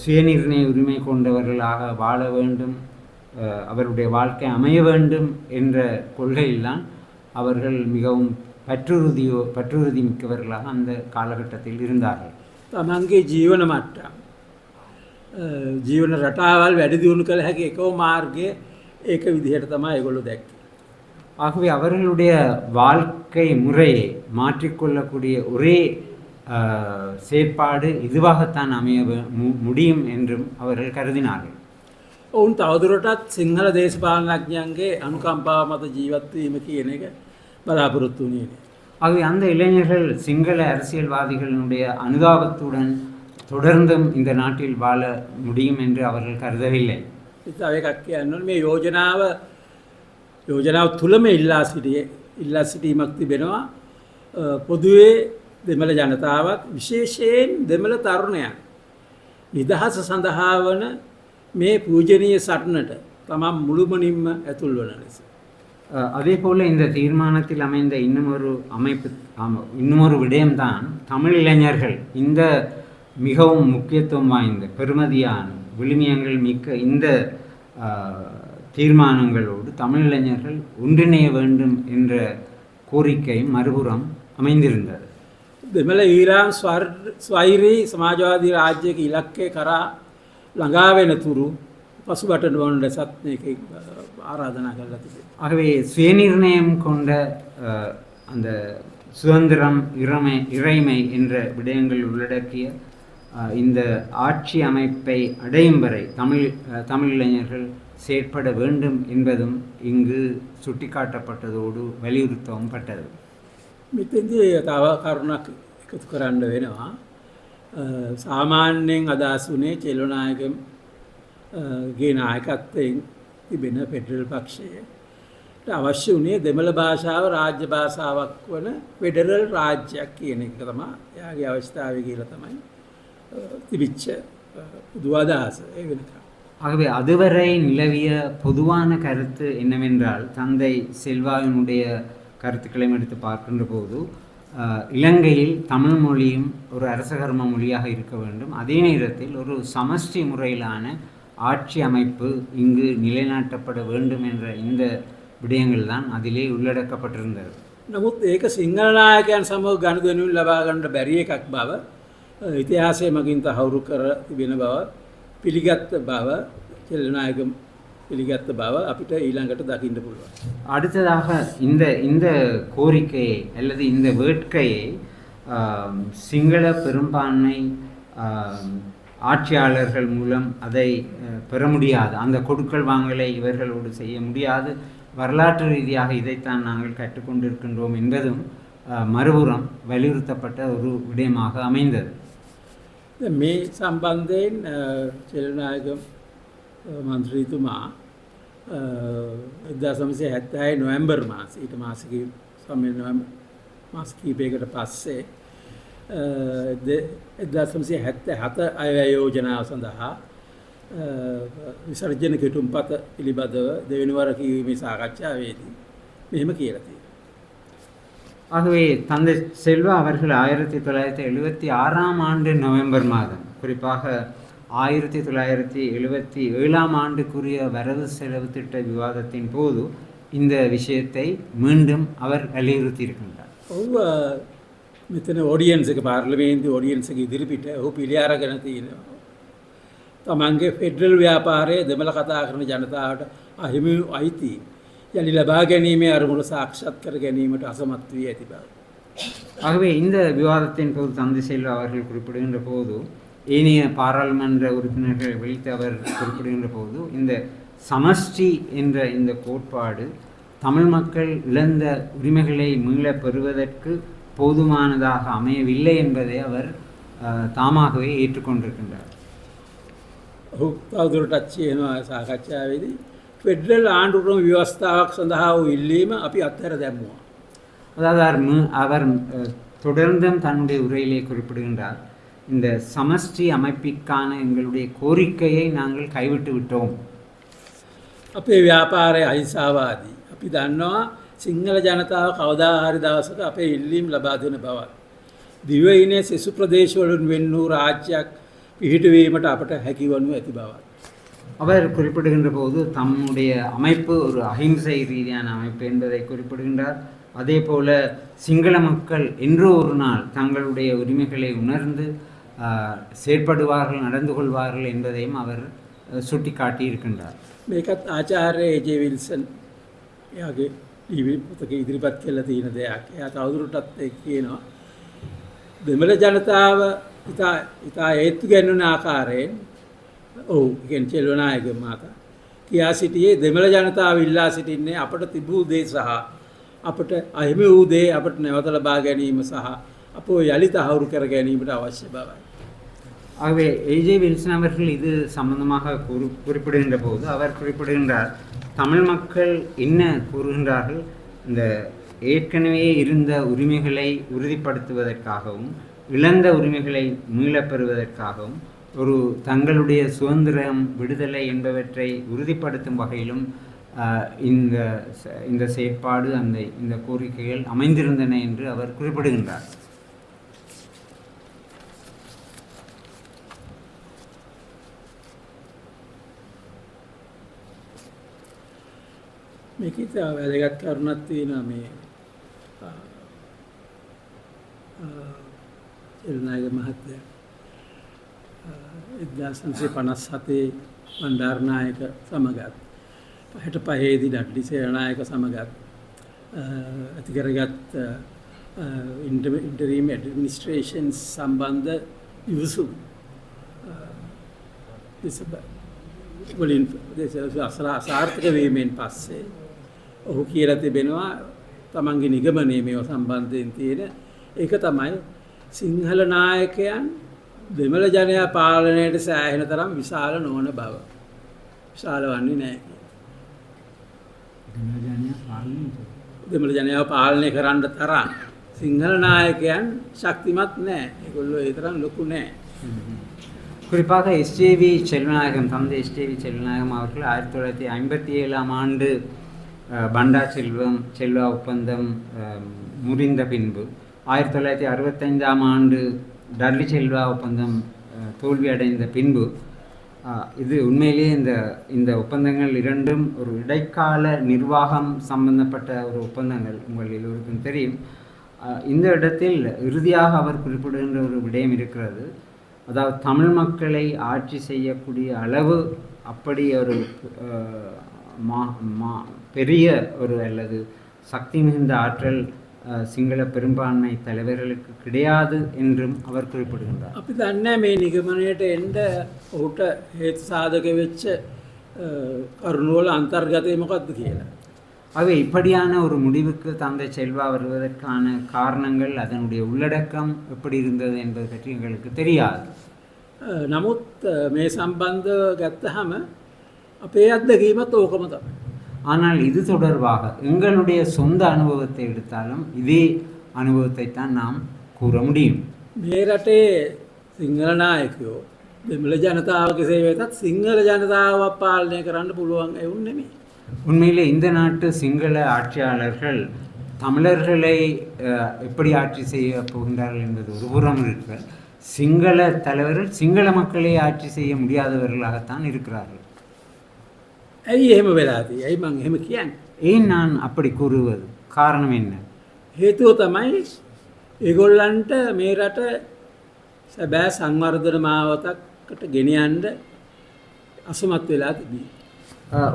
சுயநிர்ணய உரிமை கொண்டவர்களாக வாழ வேண்டும், அவருடைய வாழ்க்கை அமைய வேண்டும் என்ற கொள்கையில்தான் அவர்கள் மிகவும் பற்றுறுதி மிக்கவர்களாக அந்த காலகட்டத்தில் இருந்தார்கள். තමන්ගේ ජීවන මට්ටම් ජීවන රටාවල් වැඩි දියුණු කළ හැකි එකම මාර්ගය ඒක විදිහට තමයි ඒගොල්ලෝ දැක්කේ. ஆகவே அவர்களுடைய வாழ்க்கை முறையை மாற்றிக்கொள்ளக்கூடிய ஒரே செயற்பாடு இதுவாகத்தான் அமைய முடியும் என்றும் அவர்கள் கருதினார்கள். ඔවුන් තවදුරටත් සිංහල දේශපාලනඥයන්ගේ අනුකම්පාව මත ජීවත් වීම කියන එක බලාපොරොත්තු වුණේ නැහැ. ஆகவே அந்த இளைஞர்கள் சிங்கள அரசியல்வாதிகளினுடைய அனுதாபத்துடன் தொடர்ந்தும் இந்த நாட்டில் வாழ முடியும் என்று அவர்கள் கருதவில்லை. තව එකක් කියන්න ඕනේ මේ යෝජනාව තුලම ඉල්ලා සිටීමක් තිබෙනවා. පොදුවේ දෙමළ ජනතාවත් විශේෂයෙන් දෙමළ තරුණයන් නිදහස සඳහා වන මේ පූජනීය සටනට තමන් මුළුමනින්ම ඇතුල් වන ලෙස. அதே போல் இந்த தீர்மானத்தில் அமைந்த இன்னுமொரு விடயம்தான் தமிழ் இளைஞர்கள் இந்த மிகவும் முக்கியத்துவம் வாய்ந்த பெருமதியான விழுமியங்கள் மிக்க இந்த தீர்மானங்களோடு தமிழ் இளைஞர்கள் ஒன்றிணைய வேண்டும் என்ற கோரிக்கை மறுபுறம் அமைந்திருந்தது. දෙමළ ඊරාන් ස්වෛරී සමාජවාදී රාජ්‍යයක ඉලක්කය කරා ළඟා වෙන තුරු පසුබට නොවන ලෙසත් මේක ආරාධනා කරලා තිබෙනවා. ஆகவே சுயநிர்ணயம் கொண்ட அந்த சுதந்திரம் இறைமை என்ற விடயங்கள் உள்ளடக்கிய இந்த ஆட்சி அமைப்பை அடையும் வரை தமிழ் இளைஞர்கள் செயற்பட வேண்டும் என்பதும் இங்கு சுட்டிக்காட்டப்பட்டதோடு வலியுறுத்தவும் பட்டது. මෙතෙන්දී තව කරුණක් එකතු කරන්න වෙනවා. සාමාන්‍යයෙන් අදහස් වුණේ චෙල්ලනායකගේ නායකත්වයෙන් තිබෙන ෆෙඩරල් පක්ෂයට අවශ්‍ය වුණේ දෙමළ භාෂාව රාජ්‍ය භාෂාවක් වන ෆෙඩරල් රාජ්‍යයක් කියන එක තමයි එයාගේ අවස්ථාවේ කියලා තමයි තිබිච්ච පුදු අදහස ඒ වෙනකම්. ஆகவே அதுவரை நிலவிய பொதுவான கருத்து என்னவென்றால் தந்தை செல்வாவினுடைய கருத்துக்களையும் எடுத்து பார்க்கின்ற போது இலங்கையில் தமிழ் மொழியும் ஒரு அரசகர்ம மொழியாக இருக்க வேண்டும், அதே நேரத்தில் ஒரு சமஷ்டி முறையிலான ஆட்சி அமைப்பு இங்கு நிலைநாட்டப்பட வேண்டும் என்ற இந்த விடயங்கள் தான் அதிலே உள்ளடக்கப்பட்டிருந்தது. නමුත් ඒක සිංහල නායකයන් සමග ගනුදෙනුවෙන් ලබා ගන්න බැරි එකක් බව ඉතිහාසය මගින් තහවුරු කර තිබෙන බව පිළිගත් බව සෙල්නායක පිළිගත් බව අපිට ඊළඟට දකින්න පුළුවන්. அடுத்ததாக இந்த கோரிக்கையை அல்லது இந்த வேட்கையை சிங்கள பெரும்பான்மை ஆட்சியாளர்கள் மூலம் அதை பெற முடியாது, அந்த கொடுக்கல் வாங்கலை இவர்களோடு செய்ய முடியாது, வரலாற்று ரீதியாக இதைத்தான் நாங்கள் கற்றுக்கொண்டிருக்கின்றோம் என்பதும் மறுபுறம் வலியுறுத்தப்பட்ட ஒரு விடயமாக அமைந்தது. මේ සම්බන්ධයෙන් සෙල්නායක මන්ත්‍රීතුමා 1976 නොවැම්බර් මාසේ ඊට මාසික සම්මේලන මාස කිහිපයකට පස්සේ 1977 අය යෝජනාව සඳහා විසර්ජන කෙටුම්පත පිළිබඳව දෙවෙනි වර කියවීමේ සාකච්ඡාවේදී මෙහෙම කියලා තියෙනවා. ஆகவே தந்தை செல்வா அவர்கள் 1976ஆம் ஆண்டு நவம்பர் மாதம், குறிப்பாக 1977ஆம் ஆண்டுக்குரிய வரவு செலவு திட்ட விவாதத்தின் போது இந்த விஷயத்தை மீண்டும் அவர் வலியுறுத்தியிருக்கின்றார். ඔව් මෙතන ඔඩියන්ස් එක පාර්ලිමේන්තු ඔඩියන්ස් එක ඉදිරිපිට ඔහු පිළි අරගෙන තියෙනවා. තමන්ගේ ෆෙඩරල් ව්‍යාපාරයේ දෙමළ කතා කරන ජනතාවට අහිමි අයිති යලි ලබා ගැනීමේ අරමුණ සාක්ෂාත් කර ගැනීමට අසමත් වී ඇති බව. ஆகவே இந்த விவாதத்தின் போது தந்தை செல்வா அவர்கள் குறிப்பிடுகின்ற போது, ஏனைய பாராளுமன்ற உறுப்பினர்களை வைத்து அவர் குறிப்பிடுகின்ற போது, இந்த சமஷ்டி என்ற இந்த கோட்பாடு தமிழ் மக்கள் இழந்த உரிமைகளை மீள பெறுவதற்கு போதுமானதாக அமையவில்லை என்பதை அவர் தாமாகவே ஏற்றுக்கொண்டிருக்கின்றார். ඔහු තවදුරටත් කියනවා සාකච්ඡාවේදී ෆෙඩරල් ආණ්ඩුක්‍රම ව්‍යවස්ථාවක් සඳහා වූ ඉල්ලීම අපි අත්හැර දැම්මුවා. அதாவது அவர் தொடர்ந்தும் தன்னுடைய உரையிலே குறிப்பிடுகின்றார், இந்த சமஷ்டி அமைப்பிற்கான எங்களுடைய கோரிக்கையை நாங்கள் கைவிட்டு விட்டோம். අපේ ව්‍යාපාරයේ අහිංසාවාදී අපි දන්නවා සිංහල ජනතාව කවදා හරි දවසක අපේ ඉල්ලීම් ලබා දෙන බවත්. දිවයිනේ සෙසු ප්‍රදේශවලින් වෙන් වූ රාජ්‍යයක් පිහිටුවීමට අපට හැකිවනු ඇති බවත්. அவர் குறிப்பிடுகின்ற போது தம்முடைய அமைப்பு ஒரு அஹிம்சை ரீதியான அமைப்பு என்பதை குறிப்பிடுகின்றார். அதே போல சிங்கள மக்கள் என்றோ ஒரு நாள் தங்களுடைய உரிமைகளை உணர்ந்து செயற்படுவார்கள், நடந்து கொள்வார்கள் என்பதையும் அவர் சுட்டி காட்டியிருக்கின்றார். මේකත් ආචාර්ය ඒ.ජේ. විල්සන් එයාගේ ලිවි පොතක ඉදිරිපත් කළ තියෙන දෙයක්. එයා තවදුරටත් ඒක කියනවා දෙමළ ජනතාව ඉතා හේතු ගැන්වන ආකාරයෙන් ඔව් කියන්නේ චෙල්වනායක මහතා කියා සිටියේ දෙමළ ජනතාව ඉල්ලා සිටින්නේ අපට තිබූ දේ සහ අපට අහිමි වූ දේ අපට නැවත ලබා ගැනීම සහ අපෝ යලි තහවුරු කර ගැනීමට අවශ්‍ය බවයි. ஆகவே ஏஜே வில்சன் அவர்கள் இது சம்பந்தமாக குறிப்பிடுகின்ற போது அவர் குறிப்பிடுகின்றார், தமிழ் மக்கள் என்ன கூறுகின்றார்கள், இந்த ஏற்கனவே இருந்த உரிமைகளை உறுதிப்படுத்துவதற்காகவும் இழந்த உரிமைகளை மீளப்பெறுவதற்காகவும் ஒரு தங்களுடைய சுதந்திரம், விடுதலை என்பவற்றை உறுதிப்படுத்தும் வகையிலும் இந்த செயற்பாடு இந்த கோரிக்கைகள் அமைந்திருந்தன என்று அவர் குறிப்பிடுகின்றார். මේකේ තව වැදගත් කරුණක් තියෙනවා. මේ එල්නායක මහත්තයා 1957 බණ්ඩාරනායක සමගත් 65 දී ඩඩ්ලි සේනානායක සමගත් ඇති කරගත් ඉන්ටරීම් ඇඩ්මිනිස්ට්‍රේෂන් සම්බන්ධ ඉවසුම් වලින් සාර්ථක වීමෙන් පස්සේ ඔහු කියලා තිබෙනවා තමන්ගේ නිගමනය මේව සම්බන්ධයෙන් තියෙන ඒක තමයි සිංහල නායකයන් දෙමළ ජනයා පාලනයට සෑහෙන තරම් විශාල නොවන බව. විශාල වන්නේ නැහැ. දෙමළ ජනයාව පාලනය කරන්න තරම් සිංහල නායකයන් ශක්තිමත් නැහැ. ඒගොල්ලෝ ඒ තරම් ලොකු නැහැ. குறிப்பாக எஸ்ஜேவி செல்வநாயகம், தந்தை எஸ்ஜேவி செல்வநாயகம் அவர்கள் 1957ஆம் ஆண்டு பண்டா செல்வா ஒப்பந்தம் முறிந்த பின்பு 1965ஆம் ஆண்டு டர்லி செல்வா ஒப்பந்தம் தோல்வியடைந்த பின்பு இது உண்மையிலேயே இந்த ஒப்பந்தங்கள் இரண்டும் ஒரு இடைக்கால நிர்வாகம் சம்பந்தப்பட்ட ஒரு ஒப்பந்தங்கள். உங்கள் எல்லோருக்கும் தெரியும். இந்த இடத்தில் இறுதியாக அவர் குறிப்பிடுகின்ற ஒரு விடயம் இருக்கிறது. அதாவது தமிழ் மக்களை ஆட்சி செய்யக்கூடிய அளவு அப்படி ஒரு பெரிய ஒரு அல்லது சக்தி மிகுந்த ஆற்றல் සිංහල பெரும்பான்மை தலைவர்களுக்கு கிடையாது என்றும் அவர் குறிப்பிடுகின்றார். අපි දන්නේ මේ නිගමනයට එන්න ඔහුට හේතු සාධක වෙච්ච කරුණු වල අන්තර්ගතය මොකක්ද කියලා. ஆகவே இப்படியான ஒரு முடிவுக்கு தந்தை செல்வா வருவதற்கான காரணங்கள் அதனுடைய உள்ளடக்கம் எப்படி இருந்தது என்பது பற்றி எங்களுக்கு தெரியாது. නමුත් මේ සම්බන්ධව ගත්තහම අපේ අත්දැකීමත් ඕකම තමයි. ஆனால் இது தொடர்பாக எங்களுடைய சொந்த அனுபவத்தை எடுத்தாலும் இதே அனுபவத்தை தான் நாம் கூற முடியும். මේ රටේ සිංහල නායකයෝ දෙමළ ජනතාවගේ සේවයටත් සිංහල ජනතාව පාලනය කරන්න පුළුවන් එවුන් නෙමෙයි. உண்மையிலே இந்த நாட்டு சிங்கள ஆட்சியாளர்கள் தமிழர்களை எப்படி ஆட்சி செய்ய போகின்றார்கள் என்பது ஒரு புறம் இருக்க, சிங்கள தலைவர்கள் சிங்கள மக்களை ஆட்சி செய்ய முடியாதவர்களாகத்தான் இருக்கிறார்கள். ඇයි එහෙම වෙලා තියෙන්නේ? ඇයි මං එහෙම කියන්නේ? ஏன் நான் அப்படி கூறுவது காரணம் என்ன? හේතුව තමයි ඒගොල්ලන්ට මේ රට සැබෑ සංවර්ධන මාවතකට ගෙනියන්න අසමත් වෙලා තිබී.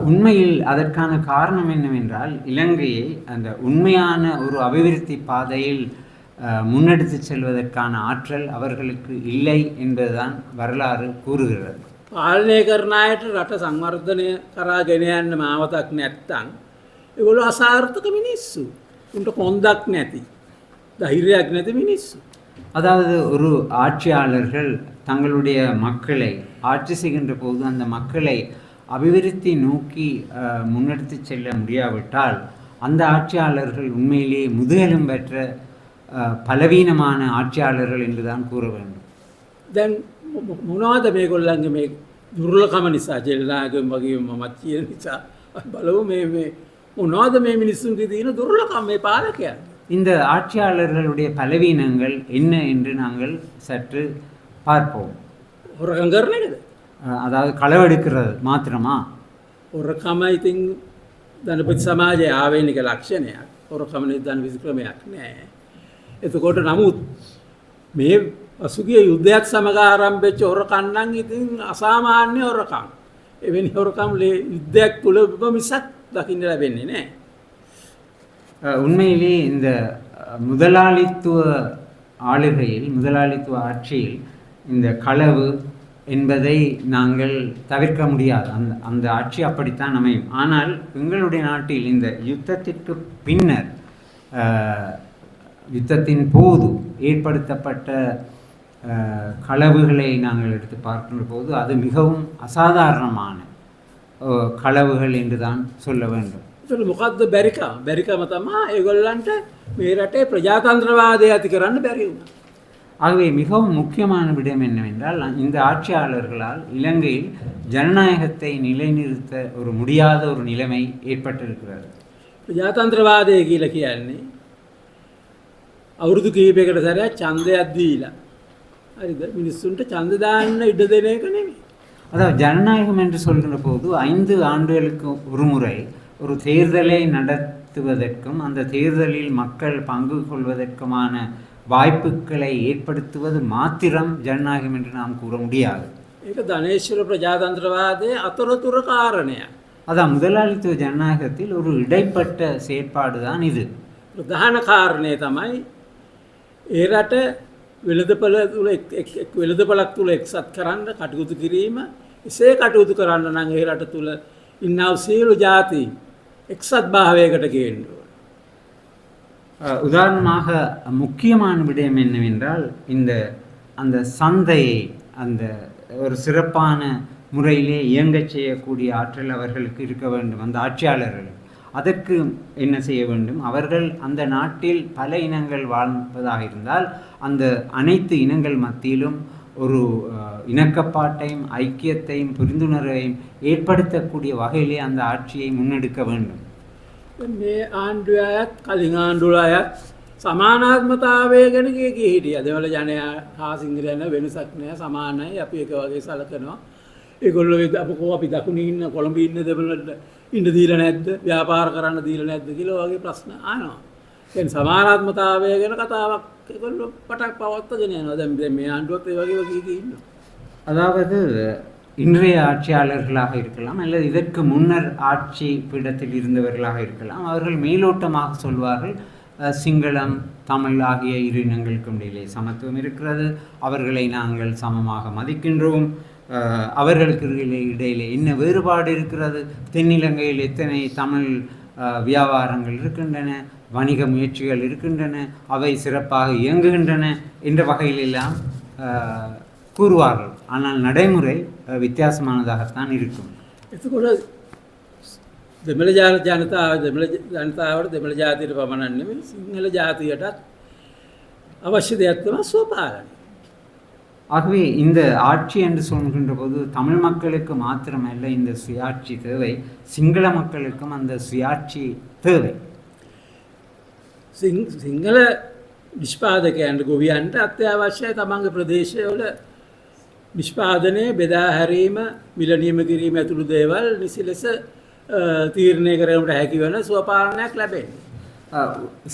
உண்மையில் அதற்கான காரணம் என்னவென்றால் இலங்கையை அந்த உண்மையான ஒரு அபிவிருத்தி பாதையில் முன்னெடுத்து செல்வதற்கான ஆற்றல் அவர்களுக்கு இல்லை என்பதுதான் வரலாறு கூறுகிறது. පාලනය කරන අයට රට සංවර්ධනය කරා ගෙන යන්න මාවතක් නැත්තම් ඒගොල්ලෝ අසාර්ථක මිනිස්සු. උන්ට කොන්දක් නැති, ධෛර්යයක් නැති මිනිස්සු. அதாவது ஒரு ஆட்சியாளர்கள் தங்களுடைய மக்களை ஆட்சி செய்கின்ற போது அந்த மக்களை அபிவிருத்தி நோக்கி முன்னெடுத்து செல்ல முடியாவிட்டால் அந்த ஆட்சியாளர்கள் உண்மையிலேயே முதுகெலும் பெற்ற பலவீனமான ஆட்சியாளர்கள் என்றுதான் கூற வேண்டும். දැන් මොනවද මේගොල්ලන්ගේ මේ දුර්ලභම නිසා ජෙල්නාගම වගේ මමත් කියන නිසා බලමු මේ මොනවද මේ මිනිස්සුන්ගේ තියෙන දුර්ලභම මේ පාලකයන්. இந்த ஆட்சியாளர்களுடைய பலவீனங்கள் என்ன என்று நாங்கள் சற்று பார்ப்போம். හොරකම් කරන එකද? அதாவது களவெடுக்கிறது மாத்திரமா? හොරකම ඉතින් ධනපති සමාජයේ ආවේනික ලක්ෂණයක්. හොරකම නිදන් විසික්‍රමයක් නෑ. එතකොට නමුත් මේ පසුගිය යුද්ධයක් සමග ආරම්භ වෙච්ච හොරකම් නම් ඉතින් අසාමාන්‍ය හොරකම්. එවැනි හොරකම් යුද්ධයක් තුල මිසක් දකින්න ලැබෙන්නේ නෑ. உண்மையிலே இந்த முதலாளித்துவ ஆளுகையில் முதலாளித்துவ ஆட்சியில் இந்த களவு என்பதை நாங்கள் தவிர்க்க முடியாது. அந்த ஆட்சி அப்படித்தான் அமையும். ஆனால் எங்களுடைய நாட்டில் இந்த யுத்தத்திற்கு பின்னர் யுத்தத்தின் போது ஏற்படுத்தப்பட்ட களவுகளை நாங்கள் எடுத்து பார்க்கின்ற போது அது மிகவும் அசாதாரணமான களவுகள் என்று தான் சொல்ல வேண்டும். මොකක්ද බැරිකම තමයි ඒගොල්ලන්ට මේ රටේ ප්‍රජාතන්ත්‍රවාදය ඇති කරන්න බැරි වුණා. ஆகவே மிகவும் முக்கியமான விடயம் என்னவென்றால் இந்த ஆட்சியாளர்களால் இலங்கையில் ஜனநாயகத்தை நிலைநிறுத்த ஒரு முடியாத ஒரு நிலைமை ஏற்பட்டிருக்கிறது. ප්‍රජාතන්ත්‍රවාදය කියලා කියන්නේ අවුරුදු කිහිපයකට සැරයක් ඡන්දයක් දීලා හරිද මිනිස්සුන්ට ඡන්ද දාන්න ඉඩ දෙන එක නෙමෙයි. அதாவது ஜனநாயகம் என்று சொல்கின்ற போது 5 ஆண்டுகளுக்கு ஒரு முறை ஒரு தேர்தலை நடத்துவதற்கும் அந்த தேர்தலில் மக்கள் பங்கு கொள்வதற்குமான வாய்ப்புகளை ஏற்படுத்துவது மாத்திரம் ஜனநாயகம் என்று நாம் கூற முடியாது. ඒක ධනේශ්වර ප්‍රජාතන්ත්‍රවාදයේ අතරතුර කාරණයක්. அதான் முதலாளித்துவ ஜனநாயகத்தில் ஒரு இடைப்பட்ட செயற்பாடு தான் இது. ප්‍රධාන කාරණය තමයි ඒ රට වෙළඳපළක් තුල එක්සත් කරන්න කටයුතු කිරීම. එසේ කටයුතු කරන්න නම් ඒ රට තුල ඉන්නා සියලු ಜಾති එක්සත් භාවයකට ගේන්න ඕන. உதாரணமாக முக்கியமான விடயம் என்னவென்றால் அந்த சந்தையை அந்த ஒரு சிறப்பான முறையிலே இயங்கச் செய்யக்கூடிய ஆற்றல் அவர்களுக்கு இருக்க வேண்டும். அந்த ஆட்சியாளர்கள் அதற்கு என்ன செய்ய வேண்டும்? அவர்கள் அந்த நாட்டில் பல இனங்கள் வாழ்வதாக இருந்தால் அந்த அனைத்து இனங்கள் மத்தியிலும் ஒரு இணக்கப்பாட்டையும் ஐக்கியத்தையும் புரிந்துணர்வையும் ஏற்படுத்தக்கூடிய வகையிலே அந்த ஆட்சியை முன்னெடுக்க வேண்டும். මේ ආණ්ඩුවයත් කලින් ආණ්ඩුවයත් සමානාත්මතාවය ගැන කිය හිටියා. දෙමළ ජනයා හා සිංහලයන් වෙනසක් නෑ, සමානයි. අපි එක වගේ සලකනවා. ඒගොල්ලෝ අපි දකුණේ ඉන්න කොළඹ ඉන්න දෙමළට ඉන්න දීලා නැද්ද? ව්‍යාපාර කරන්න දීලා නැද්ද කියලා වගේ ප්‍රශ්න අහනවා. කියන්නේ සමානාත්මතාවය ගැන කතාවක් ඒගොල්ලෝ පටක් පවත්වාගෙන යනවා. දැන් මේ ආණ්ඩුවත් ඒ වගේ වගේ ඉන්නවා. அதாவது இன்றைய ஆட்சியாளர்களாக இருக்கலாம் அல்லது இதற்கு முன்னர் ஆட்சி பீடத்தில் இருந்தவர்களாக இருக்கலாம். அவர்கள் மேலோட்டமாக சொல்வார்கள் சிங்களம் தமிழ் ஆகிய இரு இனங்களுக்கும் இடையிலே சமத்துவம் இருக்கிறது, அவர்களை நாங்கள் சமமாக மதிக்கின்றோம், அவர்களுக்கு இடையிலே என்ன வேறுபாடு இருக்கிறது, தென்னிலங்கையில் எத்தனை தமிழ் வியாபாரங்கள் இருக்கின்றன, வணிக முயற்சிகள் இருக்கின்றன, அவை சிறப்பாக இயங்குகின்றன என்ற வகையிலெல்லாம் கூறுவார்கள். ஆனால் நடைமுறை வித்தியாசமானதாகத்தான் இருக்கும். එතකොට දෙමළ ජනතාවට දෙමළ ජාතියට පමණක් නෙමෙයි සිංහල ජාතියටත් අවශ්‍ය දෙයක් තමයි සුවපාලනය. ஆகவே இந்த ஆட்சி என்று சொல்கின்ற போது தமிழ் மக்களுக்கு மாத்திரமல்ல இந்த சுயாட்சி தேவை, சிங்கள மக்களுக்கும் அந்த சுயாட்சி தேவை. සිංහල නිෂ්පාදකයන්ට ගොවියන්ට අත්‍යවශ්‍යයි තමන්ගේ ප්‍රදේශවල නිෂ්පාදනය බෙදා හැරීම, මිල නියම කිරීම ඇතුළු දේවල් නිසි ලෙස தீர்ணை கரண்ட ஹேக்கிவன சுவபாலனையாக லැබෙන්නේ.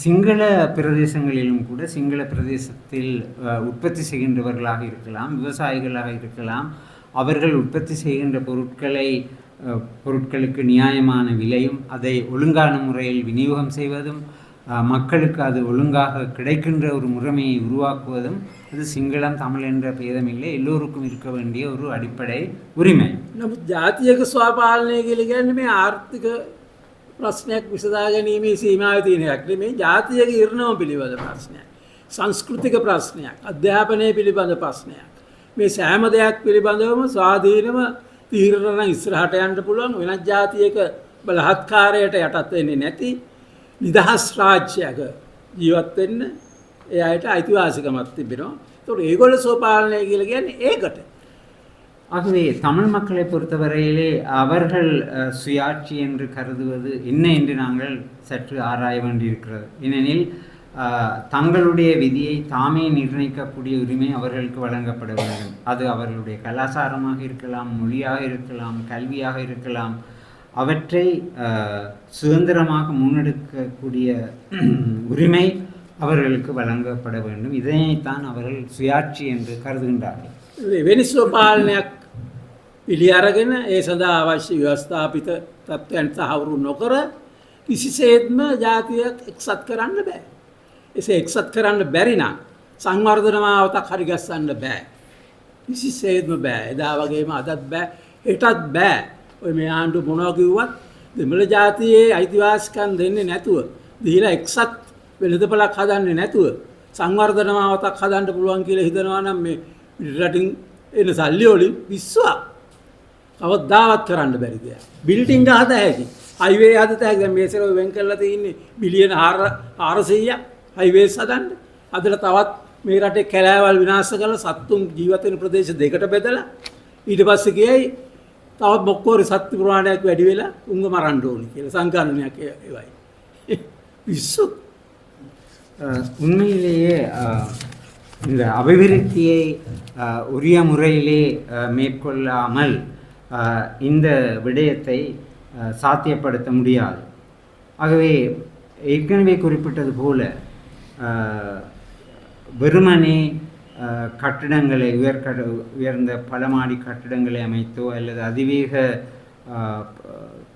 சிங்கள பிரதேசங்களிலும் கூட சிங்கள பிரதேசத்தில் உற்பத்தி செய்கின்றவர்களாக இருக்கலாம், விவசாயிகளாக இருக்கலாம், அவர்கள் உற்பத்தி செய்கின்ற பொருட்களுக்கு நியாயமான விலையும் அதை ஒழுங்கான முறையில் விநியோகம் செய்வதும் மக்களுக்கு அது ஒழுங்காக கிடைக்கின்ற ஒரு முறைமையை உருவாக்குவதும் அது சிங்களம் தமிழ் என்ற பேதமில்லை, எல்லோருக்கும் இருக்க வேண்டிய ஒரு அடிப்படை உரிமை. නමුත් ජාතියක ස්වපාලනය කියලා කියන්නේ මේ ආර්ථික ප්‍රශ්නයක් විසඳා ගැනීමේ සීමාවේ තියෙන එකක් නෙමෙයි. ජාතියක ඉරණම පිළිබඳ ප්‍රශ්නයක්, සංස්කෘතික ප්‍රශ්නයක්, අධ්‍යාපනය පිළිබඳ ප්‍රශ්නයක්. මේ සෑම දෙයක් පිළිබඳවම ස්වාධීනව තීරණ ඉස්සරහට යන්න පුළුවන්, වෙනත් ජාතියක බලහත්කාරයට යටත් වෙන්නේ නැති නිදහස් රාජ්‍යයක ජීවත් වෙන්න ඒ අයට අයිතිවාසිකමක් තිබෙනවා. ඒතකොට ඒගොල්ලෝ සෝපාලනය කියලා කියන්නේ ඒකට. ஆகவே தமிழ் மக்களை பொறுத்தவரையிலே அவர்கள் சுயாட்சி என்று கருதுவது என்ன என்று நாங்கள் சற்று ஆராய வேண்டியிருக்கிறது. ஏனெனில் தங்களுடைய விதியை தாமே நிர்ணயிக்கக்கூடிய உரிமை அவர்களுக்கு வழங்கப்பட வேண்டும். அது அவர்களுடைய கலாச்சாரமாக இருக்கலாம், மொழியாக இருக்கலாம், கல்வியாக இருக்கலாம். அவற்றை சுதந்திரமாக முன்னெடுக்கக்கூடிய உரிமை அவர்களுக்கு வழங்கப்பட வேண்டும். இதனைத்தான் அவர்கள் சுயாட்சி என்று கருதுகின்றார்கள். වෙනස් ස්වපාලනයක් පිළි අරගෙන ඒ සඳහා අවශ්‍ය ව්‍යවස්ථාපිත තත්ත්වයන් සාහවරු නොකර කිසිසේත්ම ජාතියක් එක්සත් කරන්න බෑ. එසේ එක්සත් කරන්න බැරි නම් සංවර්ධන මාවතක් හරි ගස්සන්න බෑ. කිසිසේත්ම බෑ. එදා වගේම අදත් බෑ, හෙටත් බෑ. ඔය මේ ආණ්ඩුව මොනවා කිව්වත් දෙමළ ජාතියේ අයිතිවාසිකම් දෙන්නේ නැතුව, දීලා එක්සත් වෙළඳපළක් හදන්නේ නැතුව සංවර්ධන මාවතක් හදන්න පුළුවන් කියලා හිතනවා නම් මේ රටින් එන සල්ලි වලින් විශ්වාස කවදාවත් කරන්න බැරි දෙයක්. බිල්ඩින් හද හැකි, හයිවේ හදත හැකි. දැන් මේසර වෙන් කරලා තියෙන්නේ බිලියන 400ක් හයිවේස් හදන්න. අදට තවත් මේ රටේ කැලෑවල් විනාශ කරලා සත්තුන් ජීවත් වෙන ප්‍රදේශ දෙකට බෙදලා ඊට පස්සේ කියයි තවත් මොක්කෝරේ සත්තු ප්‍රමාණයක් වැඩි වෙලා උංග මරන්න ඕනේ කියලා සංකල්පනයක් ඒවයි. විශ්ව உண்மையிலேயே இந்த அபிவிருத்தியை உரிய முறையிலே மேற்கொள்ளாமல் இந்த விடயத்தை சாத்தியப்படுத்த முடியாது. ஆகவே ஏற்கனவே குறிப்பிட்டது போல வெறுமனே கட்டிடங்களை உயர்ந்த பல மாடி கட்டிடங்களை அமைத்தோ அல்லது அதிவேக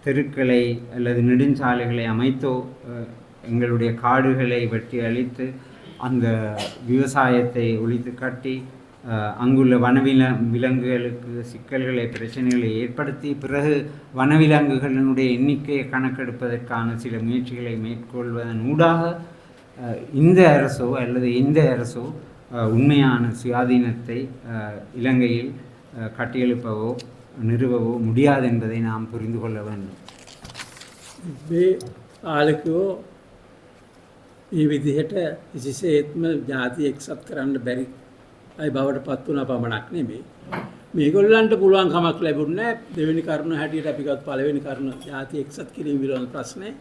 தெருக்களை அல்லது நெடுஞ்சாலைகளை அமைத்தோ எங்களுடைய காடுகளை வெட்டி அழித்து அந்த விவசாயத்தை ஒழித்து கட்டி அங்குள்ள விலங்குகளுக்கு சிக்கல்களை, பிரச்சனைகளை ஏற்படுத்தி பிறகு வனவிலங்குகளினுடைய எண்ணிக்கையை கணக்கெடுப்பதற்கான சில முயற்சிகளை மேற்கொள்வதன் ஊடாக இந்த அரசோ அல்லது எந்த அரசோ உண்மையான சுயாதீனத்தை இலங்கையில் கட்டியெழுப்பவோ நிறுவவோ முடியாது என்பதை நாம் புரிந்து கொள்ள வேண்டும். මේ විදිහට කිසිසේත්ම ජාති එක්සත් කරන්න බැරි අය බවට පත් වුණා පමණක් නෙමෙයි. මේගොල්ලන්ට පුළුවන් කමක් ලැබුණේ නැහැ. දෙවෙනි කරුණ හැටියට අපි ගත් පළවෙනි කරුණ ජාති එක්සත් කිරීම විරෝධ ප්‍රශ්නේ.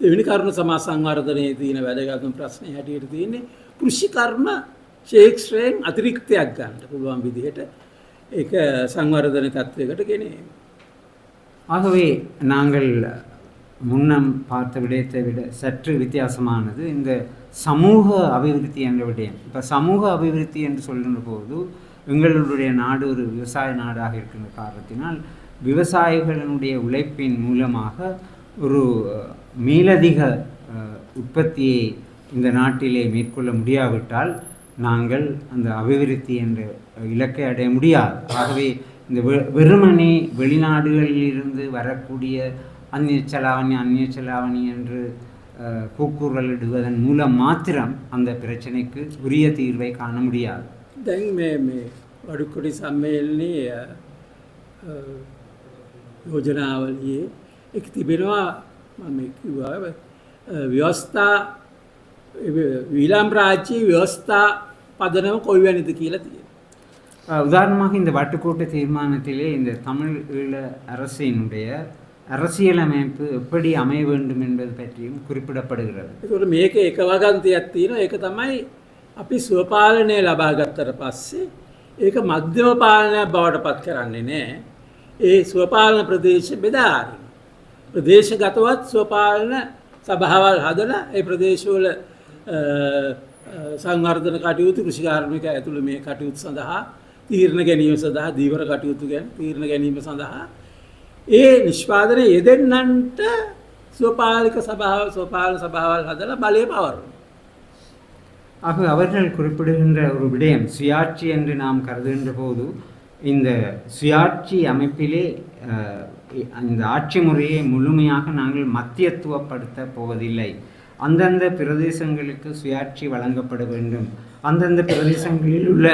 දෙවෙනි කරුණ සමාජ සංවර්ධනයේ තියෙන වැදගත්ම ප්‍රශ්නේ හැටියට තියෙන්නේ කෘෂි කර්ම ශේක්ෂ්‍රයෙන් අතිරික්තයක් ගන්න පුළුවන් විදිහට ඒක සංවර්ධන තත්වයකට ගෙනීම. ஆகவே நாங்கள் முன்னம் பார்த்த விடயத்தை விட சற்று வித்தியாசமானது இந்த சமூக அபிவிருத்தி என்ற விடயம். இப்போ சமூக அபிவிருத்தி என்று சொல்கின்ற போது எங்களுடைய நாடு ஒரு விவசாய நாடாக இருக்கின்ற காரணத்தினால் விவசாயிகளினுடைய உழைப்பின் மூலமாக ஒரு மேலதிக உற்பத்தியை இந்த நாட்டிலே மேற்கொள்ள முடியாவிட்டால் நாங்கள் அந்த அபிவிருத்தி என்ற இலக்கை அடைய முடியாது. ஆகவே இந்த வெறுமனே வெளிநாடுகளிலிருந்து வரக்கூடிய அந்நிய செலாவணி என்று கூக்குரலிடுவதன் மூலம் மாத்திரம் அந்த பிரச்சனைக்கு உரிய தீர்வை காண முடியாது. දැන් මේ වඩුකොඩි සම්මේලනයේ යෝජනාවලියේ එක තිබෙනවා මම කිව්වා ව්‍යවස්ථා ඊළාම් රාජ්‍යයේ ව්‍යවස්ථා පදනම කොයි වැනිද කියලා තියෙනවා. உதாரணமாக இந்த வட்டுக்கோட்டை தீர்மானத்திலே இந்த தமிழீழ அரசினுடைய அரசியலமைப்பு எப்படி அமைய வேண்டும் என்பது பற்றியும் குறிப்பிடப்படுகிறது. ඒකට මේක එක වගන්තියක් තියෙනවා. ඒක තමයි අපි ස්වපාලනය ලබා ගත්තට පස්සේ ඒක මධ්‍යම පාලනයක් බවට පත් කරන්නේ නැහැ. ඒ ස්වපාලන ප්‍රදේශ බෙදා හරිනවා. ප්‍රදේශගතවත් ස්වපාලන සභාවල් හදලා ඒ ප්‍රදේශවල සංවර්ධන කටයුතු කෘෂිකාර්මික ඇතුළු මේ කටයුතු සඳහා තීරණ ගැනීම සඳහා දීවර කටයුතු ගැන තීරණ ගැනීම සඳහා ඒ නිෂ්පාදනය යෙදෙන්නන්ට ස්වපාලන සභාවල් හදලා බලය පවරනවා. ஆக அவர்கள் குறிப்பிடுகின்ற ஒரு விடயம் சுயாட்சி என்று நாம் கருதுகின்ற போது இந்த சுயாட்சி அமைப்பிலே இந்த ஆட்சி முறையை முழுமையாக நாங்கள் மத்தியத்துவப்படுத்த போவதில்லை. அந்தந்த பிரதேசங்களுக்கு சுயாட்சி வழங்கப்பட வேண்டும். அந்தந்த பிரதேசங்களில் உள்ள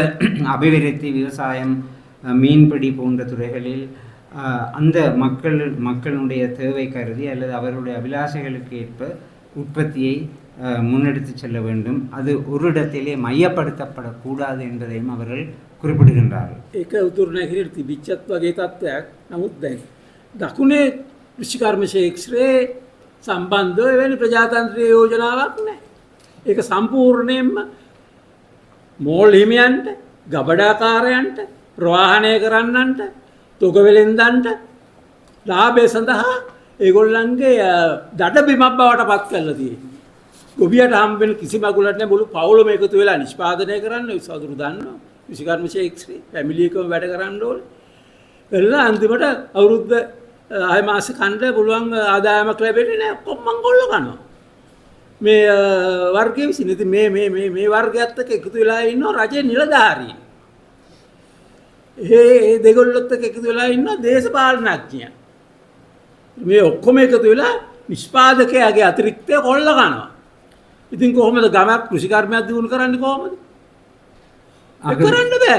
அபிவிருத்தி, விவசாயம், மீன்பிடி போன்ற துறைகளில் அந்த மக்களுடைய தேவை கருதி அல்லது அவர்களுடைய அபிலாஷைகளுக்கு ஏற்ப உற்பத்தியை முன்னெடுத்து செல்ல வேண்டும். அது ஒரு இடத்திலே மையப்படுத்தப்படக்கூடாது என்பதையும் அவர்கள் குறிப்பிடுகின்றார்கள். ඒක උතුරු නැගෙනහිර තිබිච්චත් වගේ තත්ත්වයක්. නමුත් දැන් දකුණේ කෘෂිකර්ම ක්ෂේත්‍රයේ සම්බන්ධව එවැනි ප්‍රජාතන්ත්‍රීය යෝජනාවක් නැහැ. ඒක සම්පූර්ණයෙන්ම මෝල් හිමියන්ට, ගබඩාකාරයන්ට, ප්‍රවාහනය කරන්නන්ට, තොගවෙලෙන්දන්ට ලාභය සඳහා ඒගොල්ලන්ගේ දඩබිමක් බවට පත් කරලා තියෙනවා. ගොවියට හම්බ වෙන කිසි මගුලක් නැහැ. මුළු පවුලම එකතු වෙලා නිෂ්පාදනය කරන්න සතුරු දන්නවා. කෘෂිකර්ම ක්ෂේත්‍රයේ ෆැමිලි එකම වැඩ කරන්න ඕනේ. කළා අන්තිමට අවුරුද්ද 6 මාස කන්න පුළුවන් ආදායමක් ලැබෙන්නේ නැහැ. ඔක්කොම මංගොල්ලෝ කනවා. මේ වර්ගයේ විසින් ඉතින් මේ වර්ගයත් එක්ක එකතු වෙලා ඉන්නවා රජයේ නිලධාරීන්. ඒ දෙගොල්ලොත් එක්ක එකතු වෙලා ඉන්නවා දේශපාලනඥයන්. මේ ඔක්කොම එකතු වෙලා නිෂ්පාදකයාගේ අතිරික්තය කොල්ල කනවා. ඉතින් කොහොමද ගමක් කෘෂිකර්මයක් දිනු කරන්නේ කොහොමද? කරන්න බෑ.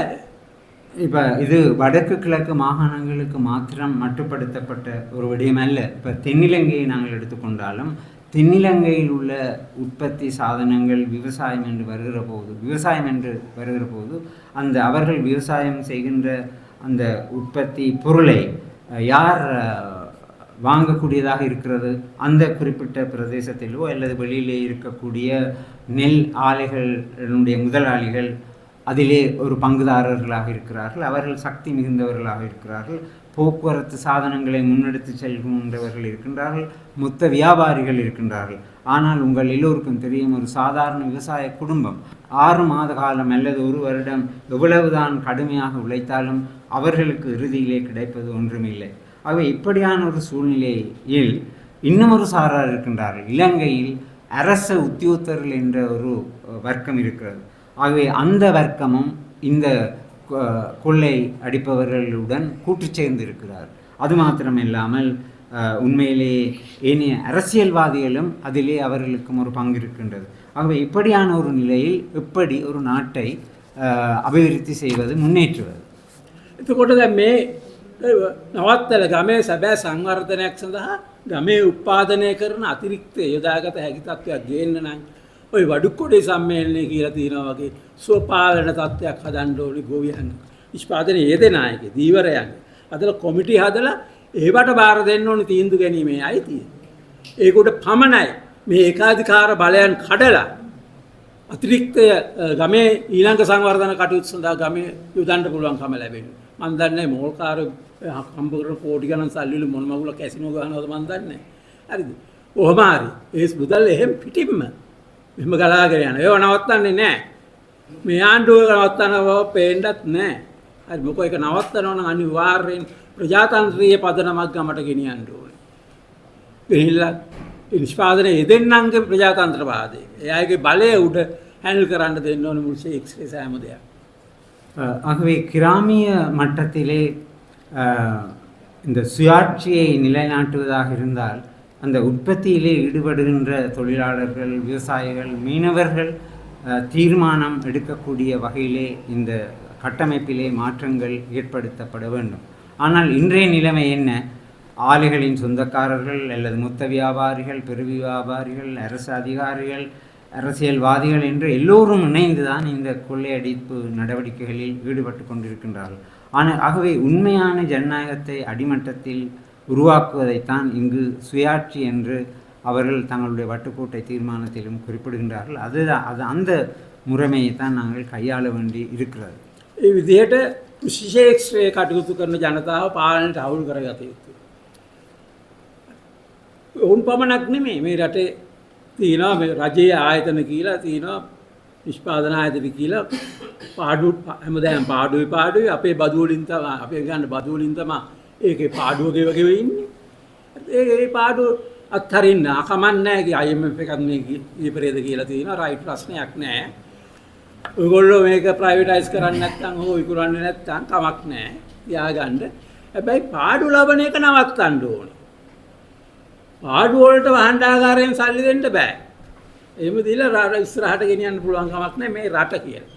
இப்போ இது வடக்கு கிழக்கு மாகாணங்களுக்கு மாத்திரம் மட்டுப்படுத்தப்பட்ட ஒரு விடயம் அல்ல. இப்போ தென்னிலங்கையை நாங்கள் எடுத்துக்கொண்டாலும் தென்னிலங்கையில் உள்ள உற்பத்தி சாதனங்கள் விவசாயம் என்று வருகிற போது அந்த அவர்கள் விவசாயம் செய்கின்ற அந்த உற்பத்தி பொருளை யார் வாங்கக்கூடியதாக இருக்கிறது? அந்த குறிப்பிட்ட பிரதேசத்திலோ அல்லது வெளியிலே இருக்கக்கூடிய நெல் ஆலைகளுடைய முதலாளிகள் அதிலே ஒரு பங்குதாரர்களாக இருக்கிறார்கள். அவர்கள் சக்தி மிகுந்தவர்களாக இருக்கிறார்கள். போக்குவரத்து சாதனங்களை முன்னெடுத்து செல்கின்றவர்கள் இருக்கின்றார்கள். மொத்த வியாபாரிகள் இருக்கின்றார்கள். ஆனால் உங்கள் எல்லோருக்கும் தெரியும், ஒரு சாதாரண விவசாய குடும்பம் 6 மாத காலம் அல்லது 1 வருடம் எவ்வளவுதான் கடுமையாக உழைத்தாலும் அவர்களுக்கு இறுதியிலே கிடைப்பது ஒன்றுமில்லை. ஆகவே இப்படியான ஒரு சூழ்நிலையில் இன்னும் ஒரு சாரார் இருக்கின்றார்கள். இலங்கையில் அரச உத்தியோகத்தர்கள் என்ற ஒரு வர்க்கம் இருக்கிறது. ஆகவே அந்த வர்க்கமும் இந்த கொள்ளை அடிப்பவர்களுடன் கூட்டு சேர்ந்து இருக்கிறார். அது மாத்திரமில்லாமல் உண்மையிலே ஏனைய அரசியல்வாதிகளும் அதிலே அவர்களுக்கும் ஒரு பங்கு இருக்கின்றது. ஆகவே இப்படியான ஒரு நிலையில் எப்படி ஒரு நாட்டை அபிவிருத்தி செய்வது, முன்னேற்றுவது? එතකොට දැන් මේ නවත්තල ගමේ සැබෑ සංවර්ධනයක් සඳහා ගමේ උත්පාදනය කරන අතිරික්ත යොදාගත හැකි තත්ත්වයක් ගේන්න නම් ඔය වඩුක්කොඩේ සම්මේලනය කියලා තියෙනවා වගේ ස්වපාලන තත්ත්වයක් හදන්න ඕනේ. ගොවියන් නිෂ්පාදනයේ යෙදෙන අයගේ දීවරයන් අදලා කොමිටි හදලා ඒවට බාර දෙන්න ඕනේ තීන්දුව ගැනීමේ අයිතිය. ඒකට පමණයි මේ ඒකාධිකාර බලයන් කඩලා අතිරික්තය ගමේ ඊළඟ සංවර්ධන කටයුතු සඳහා ගමේ යොදන්න පුළුවන්කම ලැබෙන්නේ. මම දන්නේ මෝල්කාර හම්බ කරන කෝටි ගණන් සල්ලි වල මොන මගුල කැසිනෝ ගහනවද මම දන්නේ. හරිද? කොහොම හරි ඒ මුදල් එහෙම පිටින්ම මෙහෙම ගලාගෙන යනවා. ඒව නවත්තන්නේ නැහැ. මේ ආණ්ඩුව නවත්තනව පේන්නත් නැහැ. හරි මොකෝ ඒක නවත්තනවා නම් අනිවාර්යෙන් ප්‍රජාතන්ත්‍රීය පදනමක් ගමට ගෙනියන්න ඕනේ. ගෙනිලා නිෂ්පාදනය යෙදෙන්නන්ගේ ප්‍රජාතන්ත්‍රවාදය. එයාගේ බලය උඩ ஹேண்டில் කරන්න දෙන්න ඕනේ මුළු ஷேக்ஸ்பியர் சாம දෙයක්. ஆகவே கிராமிய மட்டத்திலே இந்த சுயாட்சியை நிலைநாட்டுவதாக இருந்தால் அந்த உற்பத்தியிலே ஈடுபடுகின்ற தொழிலாளர்கள், விவசாயிகள், மீனவர்கள் தீர்மானம் எடுக்கக்கூடிய வகையிலே இந்த கட்டமைப்பிலே மாற்றங்கள் ஏற்படுத்தப்பட வேண்டும். ஆனால் இன்றைய நிலைமை என்ன? ஆலைகளின் சொந்தக்காரர்கள் அல்லது மொத்த வியாபாரிகள், பெரு வியாபாரிகள், அரசு அதிகாரிகள், அரசியல்வாதிகள் என்று எல்லோரும் இணைந்துதான் இந்த கொள்ளையடிப்பு நடவடிக்கைகளில் ஈடுபட்டு கொண்டிருக்கின்றார்கள். ஆனால் ஆகவே உண்மையான ஜனநாயகத்தை அடிமட்டத்தில் உருவாக்குவதைத்தான் இங்கு சுயாட்சி என்று அவர்கள் தங்களுடைய வட்டுக்கோட்டை தீர்மானத்திலும் குறிப்பிடுகின்றார்கள். அது அந்த முறைமையைத்தான் நாங்கள் கையாள வேண்டி இருக்கிறது. ඒ විදිහට ශිෂ්‍යේක්ෂයේ කටයුතු කරන ජනතාව පාලනයට අවුල් කරගත යුතුයි. උන් පමණක් නෙමෙයි මේ රටේ තියෙනවා මේ රජයේ ආයතන කියලා තියෙනවා නිෂ්පාදන ආයතන කියලා පාඩු හැමදාම පාඩුයි අපේ බදු වලින් තමයි අපේ ගන්න බදු වලින් තමයි ඒකේ පාඩුව ගෙවගෙන ඉන්නේ. ඒ පාඩුව අත්හරින්න අකමන්නේ නැහැ. IMF එකත් මේ ඉපරේද කියලා තියෙනවා. රයිට් ප්‍රශ්නයක් නැහැ. ඔයගොල්ලෝ මේක ප්‍රයිවටයිස් කරන්නේ නැත්නම් හෝ විකුණන්නේ නැත්නම් කමක් නැහැ. තියාගන්න. හැබැයි පාඩු ලබන එක නවත්තන්න ඕනේ. පාඩු වලට වහන්ඩාකාරයෙන් සල්ලි දෙන්න බෑ. එහෙම දීලා ඉස්සරහට ගෙනියන්න පුළුවන් කමක් නැහැ මේ රට කියලා.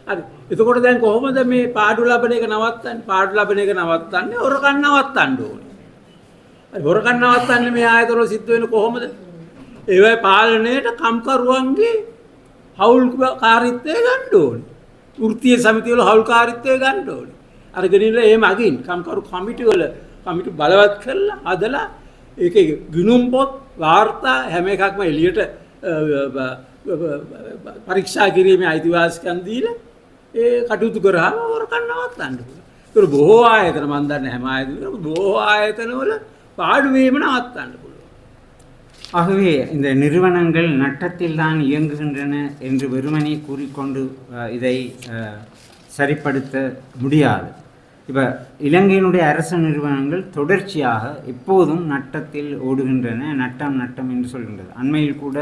හරි. එතකොට දැන් කොහොමද මේ පාඩු ලබන එක නවත්තන්නේ? පාඩු ලබන එක නවත්තන්නේ හොරකම් නවත්තන්න ඕනේ. හරි හොරකම් නවත්තන්නේ මේ ආයතන වල සිද්ධ වෙන කොහොමද? ඒවයි පාලනයේට කම්කරුවන්ගේ හවුල්කාරීත්වය ගන්න ඕනේ. වෘත්තීය සමිතිය වල හවුල්කාරීත්වය ගන්න ඕනේ. අරගෙන ඉන්න එහෙම අගින් කම්කරු කමිටු බලවත් කරලා අදලා ඒකේ ගිණුම් පොත් වාර්තා හැම එකක්ම එළියට පරීක්ෂා කිරීමේ අයිතිවාසිකම් දීලා ඒ කටයුතු කරාම හොරකම් නවත්තන්න පුළුවන්. ඒක බොහෝ ආයතන මම දන්නේ හැම ආයතනවලම බොහෝ ආයතනවල පාඩු වීම නවත්තන්න පුළුවන්. ஆகவே இந்த நிறுவனங்கள் நட்டத்தில் தான் இயங்குகின்றன என்று வெறுமனே கூறிக்கொண்டு இதை சரிப்படுத்த முடியாது. இப்போ இலங்கையினுடைய அரசு நிறுவனங்கள் தொடர்ச்சியாக எப்போதும் நட்டத்தில் ஓடுகின்றன. நட்டம் என்று சொல்கின்றது. அண்மையில் கூட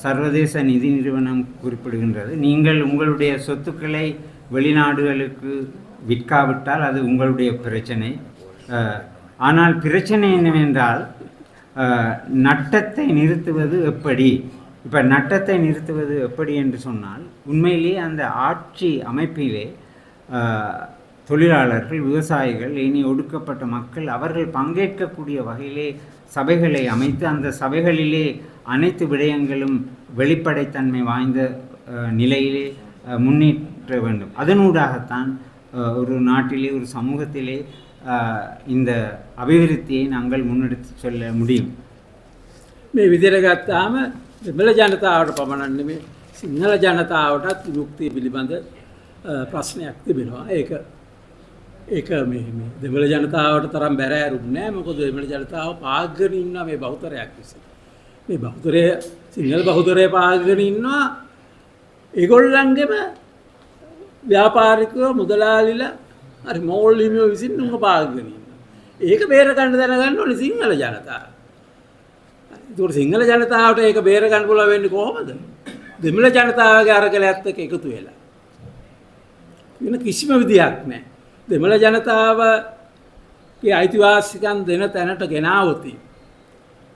சர்வதேச நிதி நிறுவனம் குறிப்பிடுகின்றது, நீங்கள் உங்களுடைய சொத்துக்களை வெளிநாடுகளுக்கு விற்காவிட்டால் அது உங்களுடைய பிரச்சனை. ஆனால் பிரச்சனை என்னவென்றால் நட்டத்தை நிறுத்துவது எப்படி? இப்போ நட்டத்தை நிறுத்துவது எப்படி என்று சொன்னால் உண்மையிலேயே அந்த ஆட்சி அமைப்பிலே தொழிலாளர்கள், விவசாயிகள், இனி ஒடுக்கப்பட்ட மக்கள் அவர்கள் பங்கேற்கக்கூடிய வகையிலே சபைகளை அமைத்து அந்த சபைகளிலே அனைத்து விடயங்களும் வெளிப்படைத்தன்மை வாய்ந்த நிலையிலே முன்னேற்ற வேண்டும். அதனூடாகத்தான் ஒரு நாட்டிலே ஒரு சமூகத்திலே இந்த අභිවෘද්ධිயை நாங்கள் முன்னெடுத்து செல்ல முடியும். මේ විදිහට ගත්තාම දෙමළ ජනතාවට පමණක් නෙමෙයි සිංහල ජනතාවටත් විමුක්තිය පිළිබඳ ප්‍රශ්නයක් තිබෙනවා. ඒක මේ දෙමළ ජනතාවට තරම් බැරෑරුම් නෑ. මොකද දෙමළ ජනතාව පාගගෙන ඉන්නවා මේ බහුතරයක් විසින්. මේ බහුතරය සිංහල බහුතරය පාගගෙන ඉන්නවා ඒගොල්ලන්ගේම ව්‍යාපාරිකව මුදලාලිලා හරි මෝල්ලිමියෝ විසින් උංග පාගගෙන ඉන්නවා. ඒක බේර ගන්න දැනගන්න ඕනේ සිංහල ජනතාව. ඒකට සිංහල ජනතාවට ඒක බේර ගන්න පුළුවන් වෙන්නේ කොහොමද? දෙමළ ජනතාවගේ අරගලයත් එක්ක එකතු වෙලා. වෙන කිසිම විදියක් නැහැ. දෙමළ ජනතාවගේ අයිතිවාසිකම් දෙන තැනට ගෙනාවොත්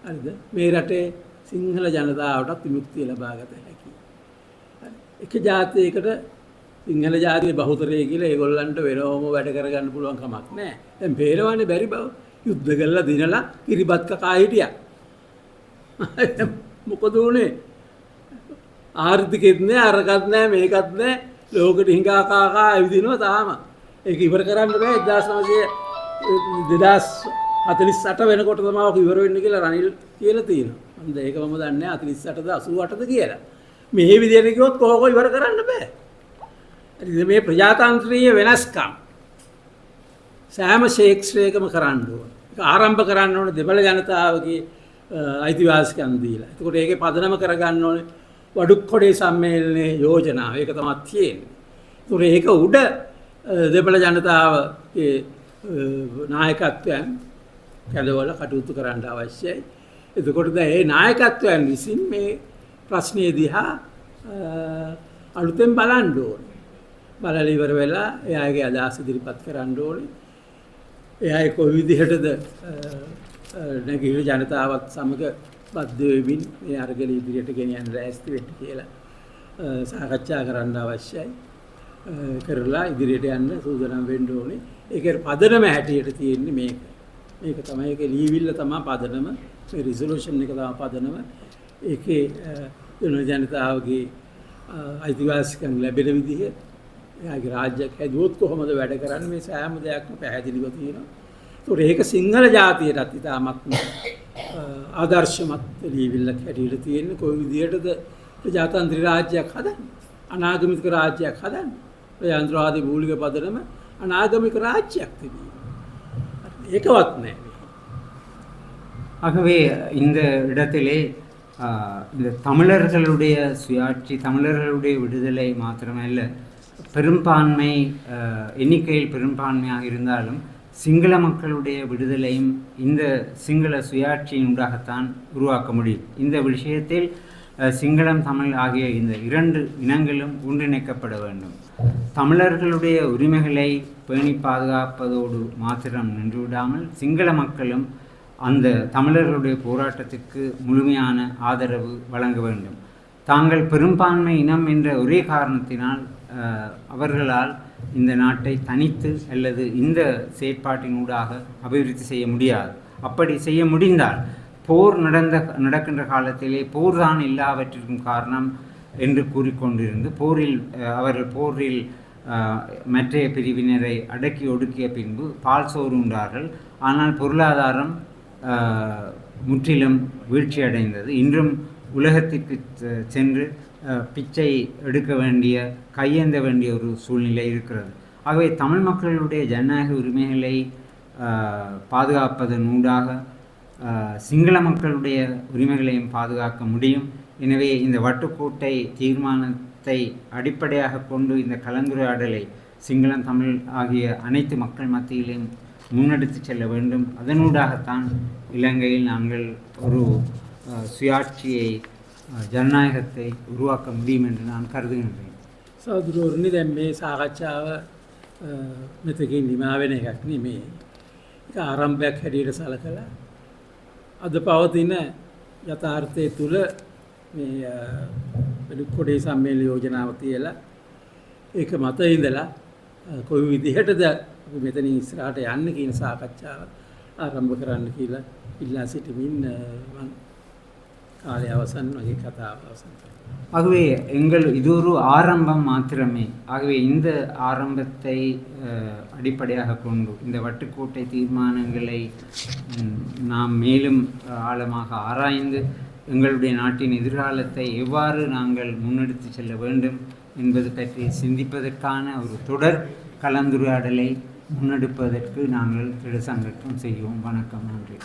හරිද? මේ රටේ සිංහල ජනතාවටත් විමුක්තිය ලබා ගත හැකියි. එක ජාතියකට සිංහල ජාතියේ බහුතරය කියලා ඒගොල්ලන්ට වෙනවම වැඩ කරගන්න පුළුවන් කමක් නැහැ. දැන් පේනවනේ බැරි බව. යුද්ධ කරලා දිනලා කිරිබත් කකා හිටියා. මොකද උනේ? ආර්ථිකෙත් නැහැ, අරකට නැහැ, මේකත් නැහැ. ලෝකෙට හිඟා කාකා ඇවිදිනවා තාම. ඒක ඉවර කරන්න බෑ. 2048 වෙනකොට තමයි ඔක ඉවර වෙන්නේ කියලා රනිල් කියලා තියෙනවා. මම ඒක මම දන්නේ නැහැ 48ද 88ද කියලා. මේ විදිහට කිව්වොත් කොහොම ඉවර කරන්න බෑ. මේ ප්‍රජාතන්ත්‍රීය වෙනස්කම් සෑම ශේක්ෂ්ත්‍රයකම කරන්න ඕන. ඒක ආරම්භ කරන්න ඕන දෙමළ ජනතාවගේ අයිතිවාසිකම් දීලා. එතකොට ඒකේ පදනම කරගන්න ඕනේ වඩුක්කොඩේ සම්මේලනයේ යෝජනාව. ඒක තමයි තියෙන්නේ. ඒතකොට ඒක උඩ දෙපළ ජනතාවගේ නායකත්වයන් කැඳවල කටයුතු කරන්න අවශ්‍යයි. එතකොට දැන් මේ නායකත්වයන් විසින් මේ ප්‍රශ්නේ දිහා අලුතෙන් බලන්න ඕනේ. බලලා ඉවර වෙලා එයාගේ අදහස් ඉදිරිපත් කරන්න ඕනේ. එයා කොයි විදිහටද නැගිටින ජනතාවත් සමග බද්ධ වෙමින් මේ අරගල ඉදිරියට ගෙනියන්න ලෑස්ති වෙන්න කියලා සාකච්ඡා කරන්න අවශ්‍යයි. කරලා ඉදිරියට යන්න සූදානම් වෙන්න ඕනේ. ඒකේ පදනම හැටියට තියෙන්නේ මේක. මේක තමයි ඒකේ ලියවිල්ල තමයි පදනම. මේ රිසොලූෂන් එක තමයි පදනම. ඒකේ ජනතාවගේ අයිතිවාසිකම් ලැබෙන විදිහ එයාගේ රාජ්‍යයක් හැදුවොත් කොහොමද වැඩ කරන්නේ මේ සෑම දෙයක්ම පැහැදිලිව තියෙනවා. ඒතකොට ඒක සිංහල ජාතියටත් ඉතාමත් ආදර්ශමත් ලියවිල්ලක් හැටියට තියෙන්නේ. කොයි විදිහටද ප්‍රජාතන්ත්‍ර රාජ්‍යයක් හදන්නේ? අනාගමික රාජ්‍යයක් හදන්නේ? ප්‍රජාතන්ත්‍රවාදී මූලික පදනම අනාගමික ராஜ்யයක් තිබීම. ඒකවත් නැහැ. ஆகவே இந்த இடத்திலே இந்த தமிழர்களுடைய சுயாட்சி, தமிழர்களுடைய விடுதலை மாத்திரமல்ல, பெரும்பான்மை எண்ணிக்கையில் பெரும்பான்மையாக இருந்தாலும் சிங்கள மக்களுடைய விடுதலையும் இந்த சிங்கள சுயாட்சியினூடாகத்தான் உருவாக்க முடியும். இந்த விஷயத்தில் சிங்களம், தமிழ் ஆகிய இந்த இரண்டு இனங்களும் ஒன்றிணைக்கப்பட வேண்டும். தமிழர்களுடைய உரிமைகளை பேணி பாதுகாப்பதோடு மாத்திரம் நின்றுவிடாமல் சிங்கள மக்களும் அந்த தமிழர்களுடைய போராட்டத்திற்கு முழுமையான ஆதரவு வழங்க வேண்டும். தாங்கள் பெரும்பான்மை இனம் என்ற ஒரே காரணத்தினால் அவர்களால் இந்த நாட்டை தனித்து அல்லது இந்த செயற்பாட்டினூடாக அபிவிருத்தி செய்ய முடியாது. அப்படி செய்ய முடிந்தால் போர் நடக்கின்ற காலத்திலே போர் தான் எல்லாவற்றிற்கும் காரணம் என்று கூறிக்கொண்டிருந்து அவர்கள் போரில் மற்றைய பிரிவினரை அடக்கி ஒடுக்கிய பின்பு பால் சோறு உண்டார்கள். ஆனால் பொருளாதாரம் முற்றிலும் வீழ்ச்சி அடைந்தது. இன்றும் உலகத்திற்கு சென்று பிச்சை எடுக்க வேண்டிய, கையேந்த வேண்டிய ஒரு சூழ்நிலை இருக்கிறது. ஆகவே தமிழ் மக்களுடைய ஜனநாயக உரிமைகளை பாதுகாப்பதனூடாக சிங்கள மக்களுடைய உரிமைகளையும் பாதுகாக்க முடியும். எனவே இந்த வட்டுக்கோட்டை தீர்மானத்தை அடிப்படையாக கொண்டு இந்த கலந்துரையாடலை சிங்களம், தமிழ் ஆகிய அனைத்து மக்கள் மத்தியிலும் முன்னெடுத்து செல்ல வேண்டும். அதனூடாகத்தான் இலங்கையில் நாங்கள் ஒரு சுயாட்சியை, ජනනායකත්වයේ උරුවාக்க முடியும் என்று நான் கருதுகின்றேன். සහෝදරවරුනි, දැන් මේ සාකච්ඡාව මෙතකින් නිමා වෙන එකක් නෙමෙයි. ඒක ආරම්භයක් හැටියට සලකලා අද පවතින යථාර්ථයේ තුල මේ වෙලුක්කොඩේ සම්මේලන යෝජනාව තියලා ඒක මත ඉඳලා කොයි විදිහටද අපි මෙතන ඉස්සරහට යන්න කියන සාකච්ඡාව ආරම්භ කරන්න කියලා ඉල්ලා සිටමින් මම காலை அவசன் வகை கதா அவசன். ஆகவே இது ஒரு ஆரம்பம் மாத்திரமே. ஆகவே இந்த ஆரம்பத்தை அடிப்படையாக கொண்டு இந்த வட்டுக்கோட்டை தீர்மானங்களை நாம் மேலும் ஆழமாக ஆராய்ந்து எங்களுடைய நாட்டின் எதிர்காலத்தை எவ்வாறு நாங்கள் முன்னெடுத்து செல்ல வேண்டும் என்பது பற்றி சிந்திப்பதற்கான ஒரு தொடர் கலந்துரையாடலை முன்னெடுப்பதற்கு நாங்கள் திடசங்கல்பம் செய்வோம். வணக்கம், நன்றி.